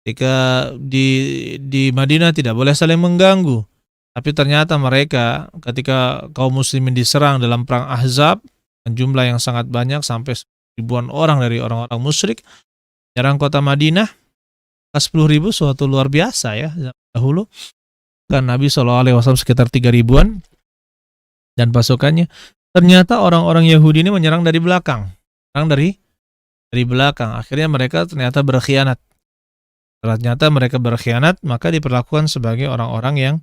Ketika di Madinah tidak boleh saling mengganggu. Tapi ternyata mereka ketika kaum muslimin diserang dalam perang Ahzab, jumlah yang sangat banyak sampai ribuan orang dari orang-orang musyrik menyerang kota Madinah. 10.000 suatu luar biasa ya dahulu. Kan Nabi SAW sekitar 3.000-an dan pasukannya. Ternyata orang-orang Yahudi ini menyerang dari belakang. Menyerang dari belakang. Akhirnya mereka ternyata berkhianat. Maka diperlakukan sebagai orang-orang yang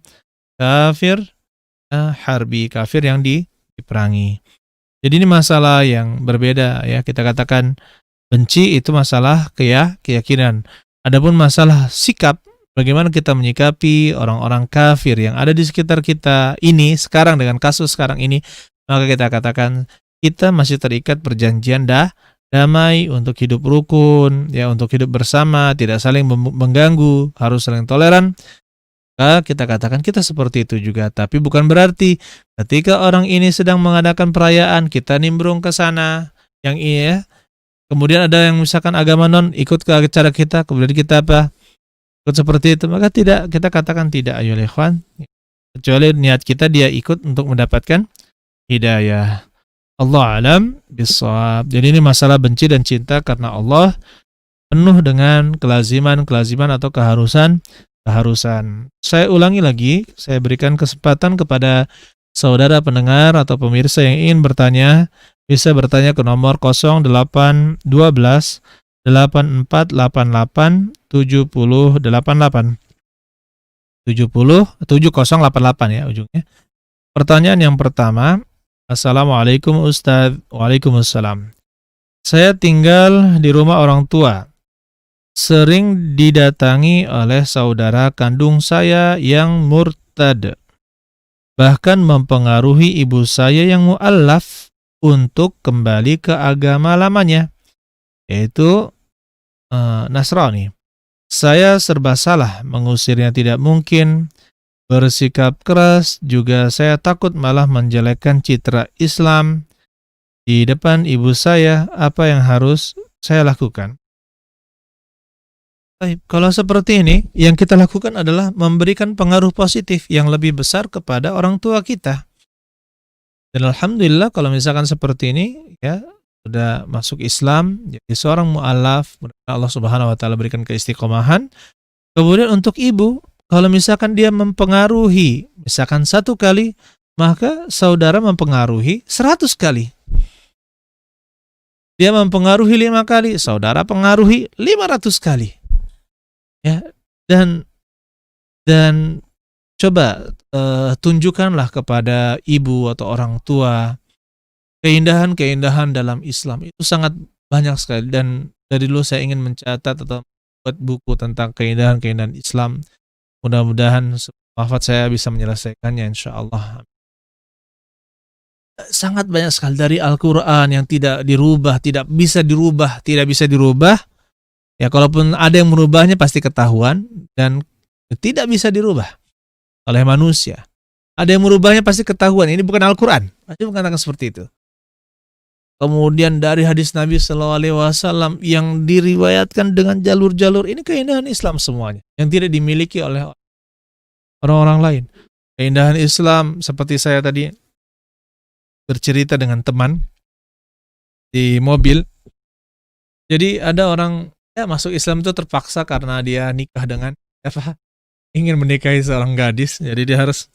kafir harbi, kafir yang diperangi. Jadi ini masalah yang berbeda ya. Kita katakan benci itu masalah keyakinan. Adapun masalah sikap, bagaimana kita menyikapi orang-orang kafir yang ada di sekitar kita ini sekarang dengan kasus sekarang ini, maka kita katakan kita masih terikat perjanjian damai untuk hidup rukun, ya, untuk hidup bersama, tidak saling mengganggu, harus saling toleran. Maka kita katakan kita seperti itu juga, tapi bukan berarti ketika orang ini sedang mengadakan perayaan kita nimbrung ke sana, yang iya. Kemudian ada yang misalkan agama non ikut ke acara kita, kemudian kita apa? Ikut seperti itu, maka tidak, kita katakan tidak, ayo ikhwan. Kecuali niat kita dia ikut untuk mendapatkan hidayah. Allah alam bisawab. Jadi ini masalah benci dan cinta karena Allah penuh dengan kelaziman atau keharusan. Saya ulangi lagi, saya berikan kesempatan kepada saudara pendengar atau pemirsa yang ingin bertanya, bisa bertanya ke nomor 0812 8488 7088 7088 ya ujungnya. Pertanyaan yang pertama, Assalamualaikum Ustadz. Waalaikumsalam. Saya tinggal di rumah orang tua. Sering didatangi oleh saudara kandung saya yang murtad. Bahkan mempengaruhi ibu saya yang mu'allaf untuk kembali ke agama lamanya, yaitu Nasrani. Saya serba salah, mengusirnya tidak mungkin, bersikap keras, juga saya takut malah menjelekkan citra Islam di depan ibu saya. Apa yang harus saya lakukan? Baik, kalau seperti ini, yang kita lakukan adalah memberikan pengaruh positif yang lebih besar kepada orang tua kita. Dan alhamdulillah kalau misalkan seperti ini, ya, sudah masuk Islam, jadi seorang mu'alaf, Allah Subhanahu wa taala berikan keistiqomahan. Kemudian untuk ibu, kalau misalkan dia mempengaruhi, misalkan 1 kali, maka saudara mempengaruhi 100 kali. Dia mempengaruhi 5 kali, saudara pengaruhi 500 kali. Ya, dan coba tunjukkanlah kepada ibu atau orang tua keindahan-keindahan dalam Islam. Itu sangat banyak sekali, dan dari dulu saya ingin mencatat atau buat buku tentang keindahan-keindahan Islam. Mudah-mudahan wafat saya bisa menyelesaikannya insyaallah. Sangat banyak sekali dari Al-Quran yang tidak bisa dirubah. Ya, kalaupun ada yang merubahnya pasti ketahuan dan tidak bisa dirubah oleh manusia. Ada yang merubahnya pasti ketahuan, ini bukan Al-Quran. Pasti mengatakan seperti itu. Kemudian dari hadis Nabi SAW yang diriwayatkan dengan jalur-jalur, ini keindahan Islam semuanya, yang tidak dimiliki oleh orang-orang lain. Keindahan Islam seperti saya tadi bercerita dengan teman di mobil. Jadi ada orang masuk Islam itu terpaksa karena dia nikah dengan ingin menikahi seorang gadis, jadi dia harus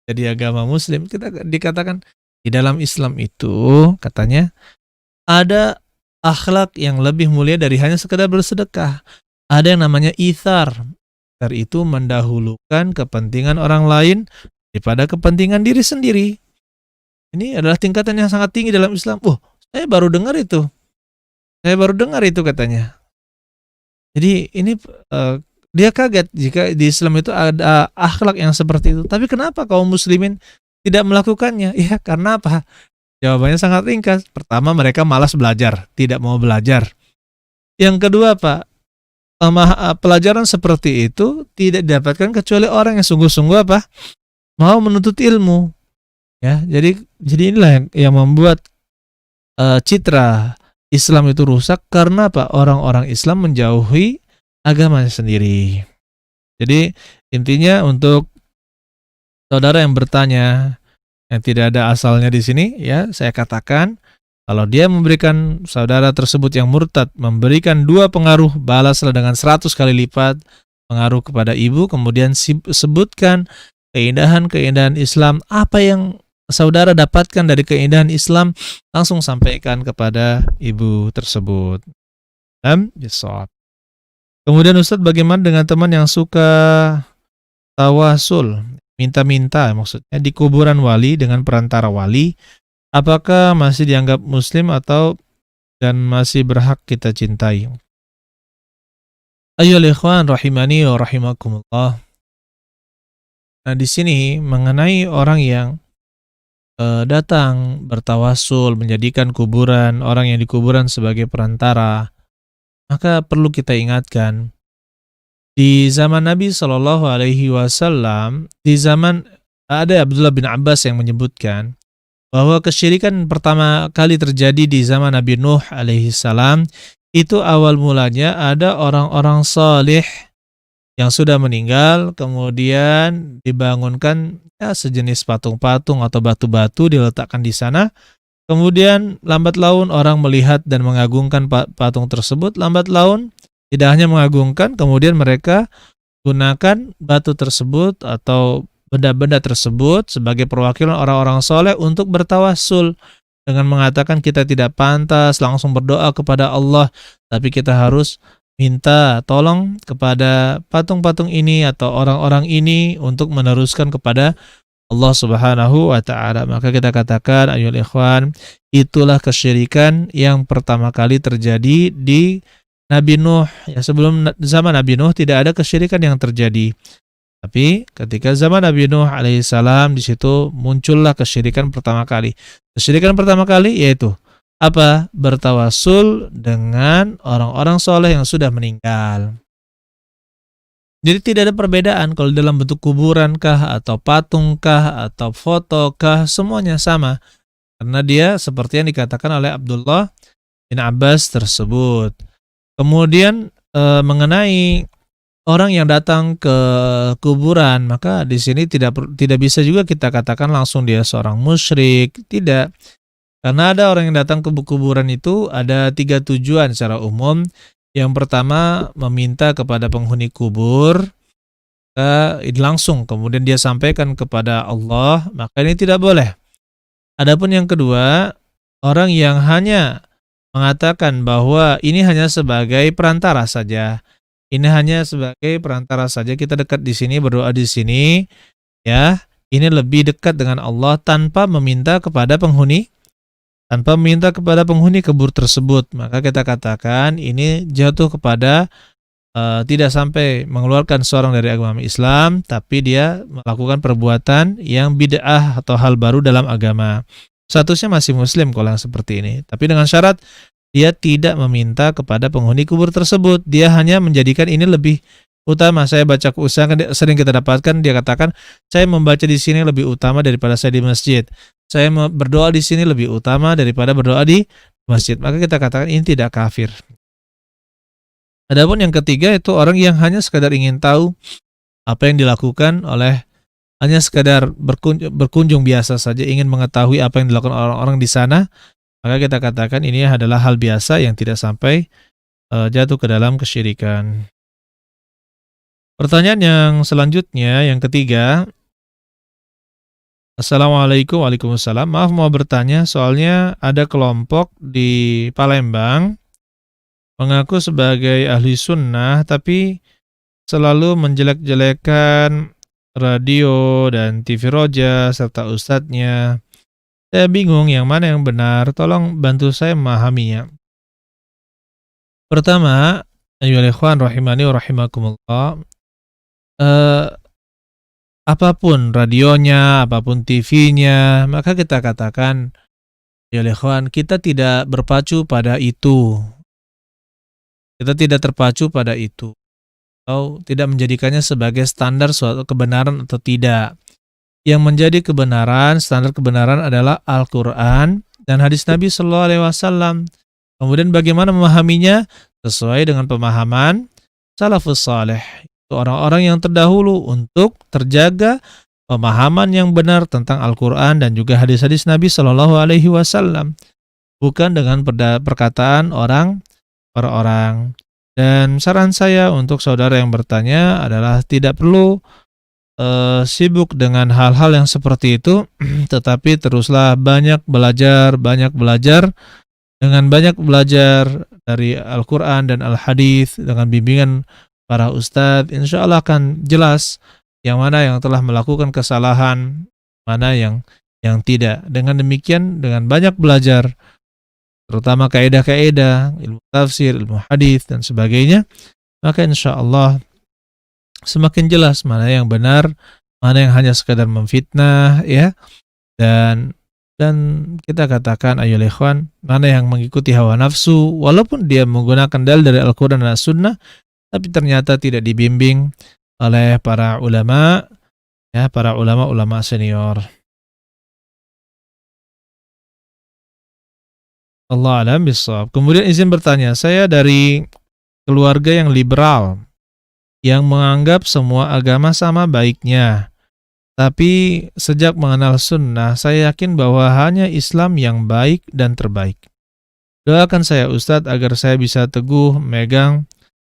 jadi agama Muslim. Kita dikatakan di dalam Islam itu katanya ada akhlak yang lebih mulia dari hanya sekedar bersedekah. Ada yang namanya ithar. Ithar itu mendahulukan kepentingan orang lain daripada kepentingan diri sendiri. Ini adalah tingkatan yang sangat tinggi dalam Islam. Saya baru dengar itu. Saya baru dengar itu katanya. Jadi ini dia kaget jika di Islam itu ada akhlak yang seperti itu. Tapi kenapa kaum muslimin tidak melakukannya? Ya karena apa? Jawabannya sangat ringkas. Pertama, mereka malas belajar, tidak mau belajar. Yang kedua, Pak, pelajaran seperti itu tidak didapatkan kecuali orang yang sungguh-sungguh apa? Mau menuntut ilmu. Ya, jadi inilah yang membuat citra Islam itu rusak karena apa? Orang-orang Islam menjauhi agamanya sendiri. Jadi intinya untuk saudara yang bertanya yang tidak ada asalnya di sini, ya saya katakan kalau dia memberikan saudara tersebut yang murtad memberikan 2 pengaruh, balaslah dengan 100 kali lipat pengaruh kepada ibu, kemudian sebutkan keindahan-keindahan Islam, apa yang saudara dapatkan dari keindahan Islam, langsung sampaikan kepada ibu tersebut. Kemudian Ustadz, bagaimana dengan teman yang suka tawasul, minta-minta maksudnya di kuburan wali dengan perantara wali, apakah masih dianggap muslim atau dan masih berhak kita cintai? Ayyuhal ikhwan rahimani wa rahimakumullah. Nah, di sini mengenai orang yang datang bertawasul, menjadikan kuburan, orang yang di kuburan sebagai perantara, maka perlu kita ingatkan, di zaman Nabi Shallallahu Alaihi Wasallam, di zaman ada Abdullah bin Abbas yang menyebutkan bahwa kesyirikan pertama kali terjadi di zaman Nabi Nuh alaihi salam, itu awal mulanya ada orang-orang saleh yang sudah meninggal, kemudian dibangunkan sejenis patung-patung atau batu-batu diletakkan di sana. Kemudian lambat laun orang melihat dan mengagungkan patung tersebut. Lambat laun tidak hanya mengagungkan, kemudian mereka gunakan batu tersebut atau benda-benda tersebut sebagai perwakilan orang-orang soleh untuk bertawasul dengan mengatakan kita tidak pantas langsung berdoa kepada Allah, tapi kita harus minta tolong kepada patung-patung ini atau orang-orang ini untuk meneruskan kepada Allah Subhanahu wa ta'ala. Maka kita katakan, ayyuhal ikhwan, itulah kesyirikan yang pertama kali terjadi di Nabi Nuh. Ya, sebelum zaman Nabi Nuh tidak ada kesyirikan yang terjadi. Tapi ketika zaman Nabi Nuh alaihissalam, di situ muncullah kesyirikan pertama kali. Kesyirikan pertama kali yaitu apa? Bertawasul dengan orang-orang soleh yang sudah meninggal. Jadi tidak ada perbedaan kalau dalam bentuk kuburan kah, atau patung kah, atau foto kah, semuanya sama. Karena dia seperti yang dikatakan oleh Abdullah bin Abbas tersebut. Kemudian mengenai orang yang datang ke kuburan, maka di sini tidak bisa juga kita katakan langsung dia seorang musyrik, tidak. Karena ada orang yang datang ke kuburan itu ada 3 tujuan secara umum. Yang pertama, meminta kepada penghuni kubur langsung, kemudian dia sampaikan kepada Allah, maka ini tidak boleh. Adapun yang kedua, orang yang hanya mengatakan bahwa ini hanya sebagai perantara saja. Ini hanya sebagai perantara saja, kita dekat di sini, berdoa di sini, ya. Ini lebih dekat dengan Allah tanpa meminta kepada penghuni kubur tersebut. Maka kita katakan ini jatuh kepada tidak sampai mengeluarkan seorang dari agama Islam, tapi dia melakukan perbuatan yang bid'ah atau hal baru dalam agama. Statusnya masih muslim kalau yang seperti ini, tapi dengan syarat dia tidak meminta kepada penghuni kubur tersebut. Dia hanya menjadikan ini lebih utama. Saya baca usaha sering kita dapatkan, dia katakan saya membaca di sini lebih utama daripada saya di masjid. Saya berdoa di sini lebih utama daripada berdoa di masjid. Maka kita katakan ini tidak kafir. Adapun yang ketiga itu orang yang hanya sekadar ingin tahu apa yang dilakukan hanya sekadar berkunjung biasa saja, ingin mengetahui apa yang dilakukan orang-orang di sana. Maka kita katakan ini adalah hal biasa yang tidak sampai jatuh ke dalam kesyirikan. Pertanyaan yang selanjutnya, yang ketiga. Assalamualaikum, waalaikumsalam. Maaf mau bertanya, soalnya ada kelompok di Palembang mengaku sebagai ahli sunnah tapi selalu menjelek-jelekan radio dan TV Roja serta ustadznya. Saya bingung yang mana yang benar, tolong bantu saya memahaminya. Pertama, ayyuhal ikhwan rahimani wa rahimakumullah, eh, apapun radionya, apapun TV-nya, maka kita katakan, ayyuhal ikhwan, kita tidak berpacu pada itu. Kita tidak terpacu pada itu. Atau tidak menjadikannya sebagai standar suatu kebenaran atau tidak. Yang menjadi kebenaran, standar kebenaran adalah Al-Quran dan hadis Nabi SAW. Kemudian bagaimana memahaminya? Sesuai dengan pemahaman salafus saleh. Itu orang-orang yang terdahulu untuk terjaga pemahaman yang benar tentang Al-Quran dan juga hadis-hadis Nabi SAW. Bukan dengan perkataan orang per orang. Dan saran saya untuk saudara yang bertanya adalah tidak perlu sibuk dengan hal-hal yang seperti itu, tetapi teruslah banyak belajar dengan banyak belajar dari Al-Quran dan Al-Hadis dengan bimbingan para ustadz, insya Allah akan jelas yang mana yang telah melakukan kesalahan, mana yang tidak. Dengan demikian, dengan banyak belajar, terutama kaidah-kaidah, ilmu tafsir, ilmu hadis dan sebagainya, maka insya Allah semakin jelas mana yang benar, mana yang hanya sekadar memfitnah, ya. Dan kita katakan ayyuhal ikhwan, mana yang mengikuti hawa nafsu walaupun dia menggunakan dalil dari Al-Qur'an dan As-Sunnah tapi ternyata tidak dibimbing oleh para ulama, ya, para ulama senior. Allah alam bissawab. Kemudian izin bertanya, saya dari keluarga yang liberal yang menganggap semua agama sama baiknya. Tapi sejak mengenal sunnah, saya yakin bahwa hanya Islam yang baik dan terbaik. Doakan saya Ustadz agar saya bisa teguh megang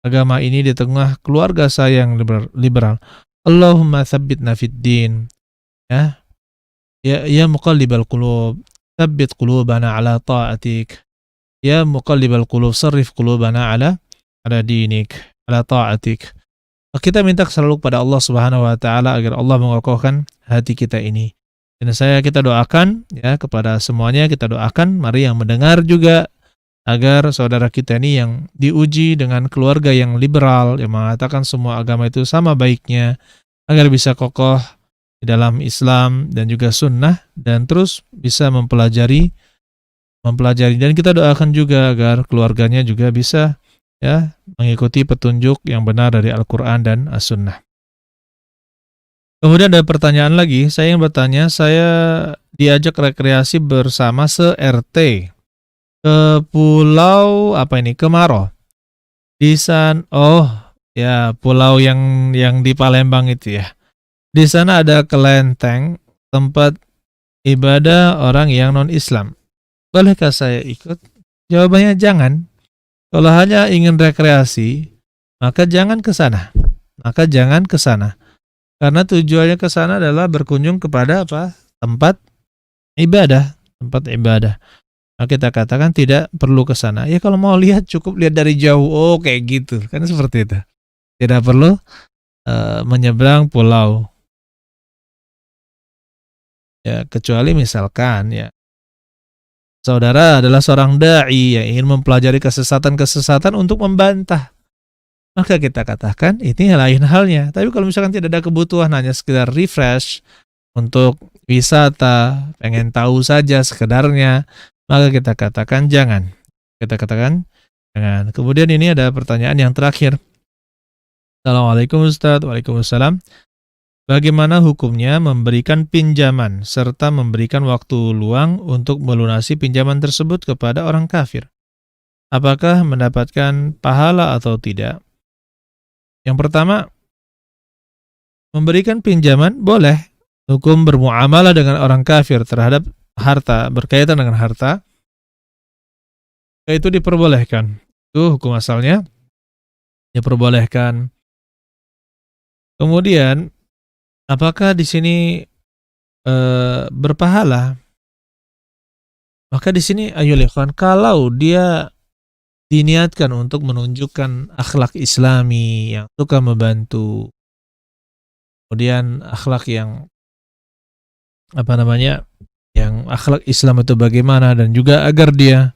agama ini di tengah keluarga saya yang liberal. Allahumma tsabbitna fid din. Ya muqallibal qulub, tsabbit qulubana ala ta'atik. Ya muqallibal qulub, sarrif qulubana ala dinik, ala ta'atik. Kita minta selalu kepada Allah Subhanahu wa taala agar Allah mengokohkan hati kita ini. Dan kita doakan ya kepada semuanya, kita doakan mari yang mendengar juga agar saudara kita ini yang diuji dengan keluarga yang liberal yang mengatakan semua agama itu sama baiknya agar bisa kokoh di dalam Islam dan juga sunnah dan terus bisa mempelajari dan kita doakan juga agar keluarganya juga bisa ya mengikuti petunjuk yang benar dari Al-Quran dan As-Sunnah. Kemudian ada pertanyaan lagi, saya yang bertanya, saya diajak rekreasi bersama se-RT ke pulau Kemaro. Di sana, pulau yang di Palembang itu ya. Di sana ada kelenteng tempat ibadah orang yang non-Islam. Bolehkah saya ikut? Jawabannya jangan. Kalau hanya ingin rekreasi, maka jangan ke sana. Karena tujuannya ke sana adalah berkunjung kepada tempat ibadah. Maka kita katakan tidak perlu ke sana. Ya kalau mau lihat cukup lihat dari jauh. Oh kayak gitu. Kan seperti itu. Tidak perlu menyeberang pulau. Ya kecuali misalkan ya saudara adalah seorang da'i yang ingin mempelajari kesesatan-kesesatan untuk membantah. Maka kita katakan ini lain halnya. Tapi kalau misalkan tidak ada kebutuhan hanya sekedar refresh untuk wisata, pengen tahu saja sekedarnya, maka kita katakan jangan. Jangan. Kemudian ini ada pertanyaan yang terakhir. Assalamualaikum Ustaz. Waalaikumsalam. Bagaimana hukumnya memberikan pinjaman serta memberikan waktu luang untuk melunasi pinjaman tersebut kepada orang kafir? Apakah mendapatkan pahala atau tidak? Yang pertama, memberikan pinjaman boleh. Hukum bermuamalah dengan orang kafir terhadap harta, berkaitan dengan harta, itu diperbolehkan. Itu hukum asalnya, diperbolehkan. Kemudian, apakah di sini berpahala? Maka di sini ayo lihat, kalau dia diniatkan untuk menunjukkan akhlak Islami yang suka membantu, kemudian akhlak yang yang akhlak Islam itu bagaimana, dan juga agar dia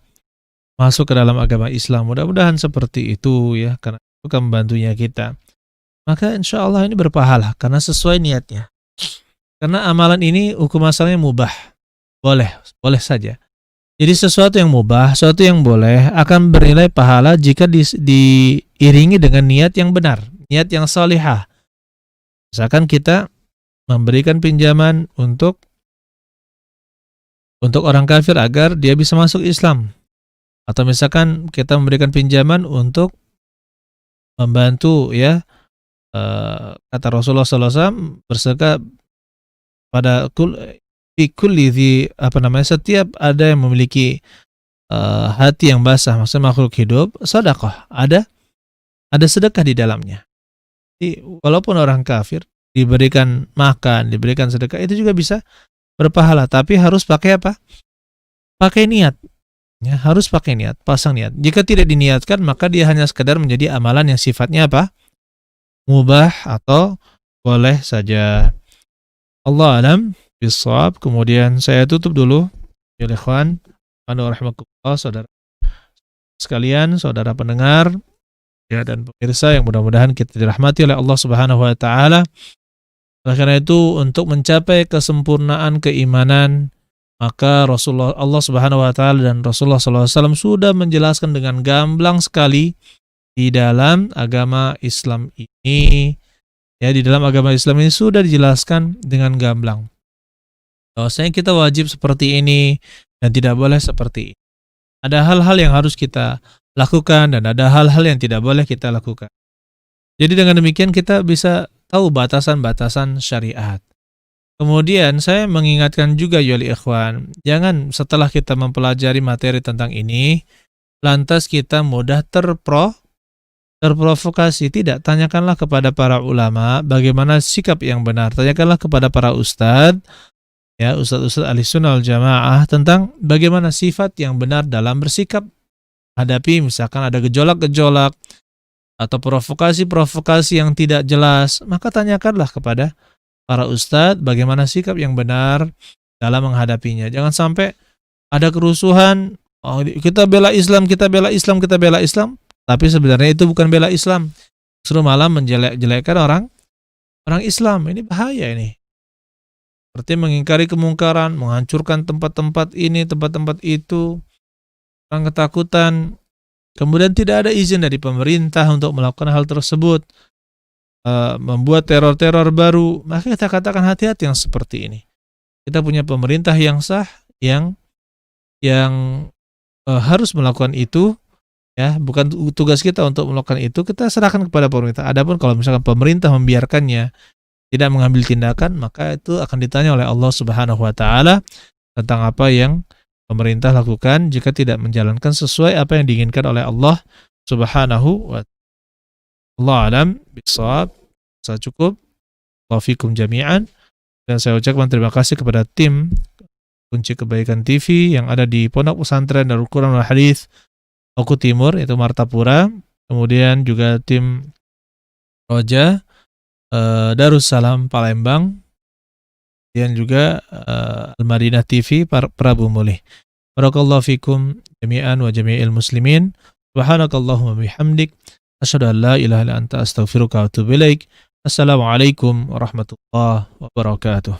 masuk ke dalam agama Islam. Mudah-mudahan seperti itu ya, karena suka membantunya kita. Maka insya Allah ini berpahala karena sesuai niatnya. Karena amalan ini hukum asalnya mubah, boleh saja. Jadi sesuatu yang mubah, sesuatu yang boleh akan bernilai pahala jika diiringi dengan niat yang benar, niat yang salihah. Misalkan kita memberikan pinjaman untuk orang kafir agar dia bisa masuk Islam, atau misalkan kita memberikan pinjaman untuk membantu ya, kata Rasulullah SAW, bersedekah pada setiap ada yang memiliki hati yang basah, maksudnya makhluk hidup, sedekah, ada sedekah di dalamnya. Jadi, walaupun orang kafir diberikan makan, diberikan sedekah, itu juga bisa berpahala, tapi harus pakai apa? Pakai niat. Ya, harus pakai niat, pasang niat. Jika tidak diniatkan, maka dia hanya sekedar menjadi amalan yang sifatnya apa? Mubah atau boleh saja. Allah alam bisawab. Kemudian saya tutup dulu. Ya ikhwan, rahimakumullah, saudara sekalian, saudara pendengar ya dan pemirsa yang mudah-mudahan kita dirahmati oleh Allah Subhanahu wa taala. Oleh karena itu, untuk mencapai kesempurnaan keimanan, maka Allah Subhanahu wa taala dan Rasulullah SAW sudah menjelaskan dengan gamblang sekali di dalam agama Islam ini. Ya, di dalam agama Islam ini sudah dijelaskan dengan gamblang. Bahwasanya kita wajib seperti ini dan tidak boleh seperti ini. Ada hal-hal yang harus kita lakukan dan ada hal-hal yang tidak boleh kita lakukan. Jadi dengan demikian kita bisa tahu batasan-batasan syariat. Kemudian saya mengingatkan juga ya ikhwan, jangan setelah kita mempelajari materi tentang ini, lantas kita mudah terprovokasi. Tidak, tanyakanlah kepada para ulama bagaimana sikap yang benar. Tanyakanlah kepada para ustadz, ya ustadz ahli sunnah wal jamaah, tentang bagaimana sifat yang benar dalam bersikap. Hadapi misalkan ada gejolak-gejolak atau provokasi-provokasi yang tidak jelas, maka tanyakanlah kepada para ustadz bagaimana sikap yang benar dalam menghadapinya. Jangan sampai ada kerusuhan, kita bela Islam, tapi sebenarnya itu bukan bela Islam, justru malah menjelek-jelekkan orang Islam. Ini bahaya ini. Seperti mengingkari kemungkaran, menghancurkan tempat-tempat ini, tempat-tempat itu, orang ketakutan. Kemudian tidak ada izin dari pemerintah untuk melakukan hal tersebut, membuat teror-teror baru. Maka kita katakan hati-hati yang seperti ini. Kita punya pemerintah yang sah, yang harus melakukan itu. Ya, bukan tugas kita untuk melakukan itu, kita serahkan kepada pemerintah. Adapun kalau misalkan pemerintah membiarkannya, tidak mengambil tindakan, maka itu akan ditanya oleh Allah Subhanahu wa taala tentang apa yang pemerintah lakukan jika tidak menjalankan sesuai apa yang diinginkan oleh Allah Subhanahu wa taala. Allah alam bisawab. Saya cukup. Wafikum jami'an. Dan saya ucapkan terima kasih kepada tim Kunci Kebaikan TV yang ada di Pondok Pesantren Darul Quran wal Hadits Oku Timur, itu Martapura. Kemudian juga tim Roja Darussalam Palembang, dan juga Al-Madinah TV Prabu Mulih. Barakallahu fikum jami'an wa jami'il muslimin. Subhanakallahumma bihamdik, asyhadu an la ilaha illa anta, astaghfiruka wa atubu ilaik. Assalamualaikum warahmatullahi wabarakatuh.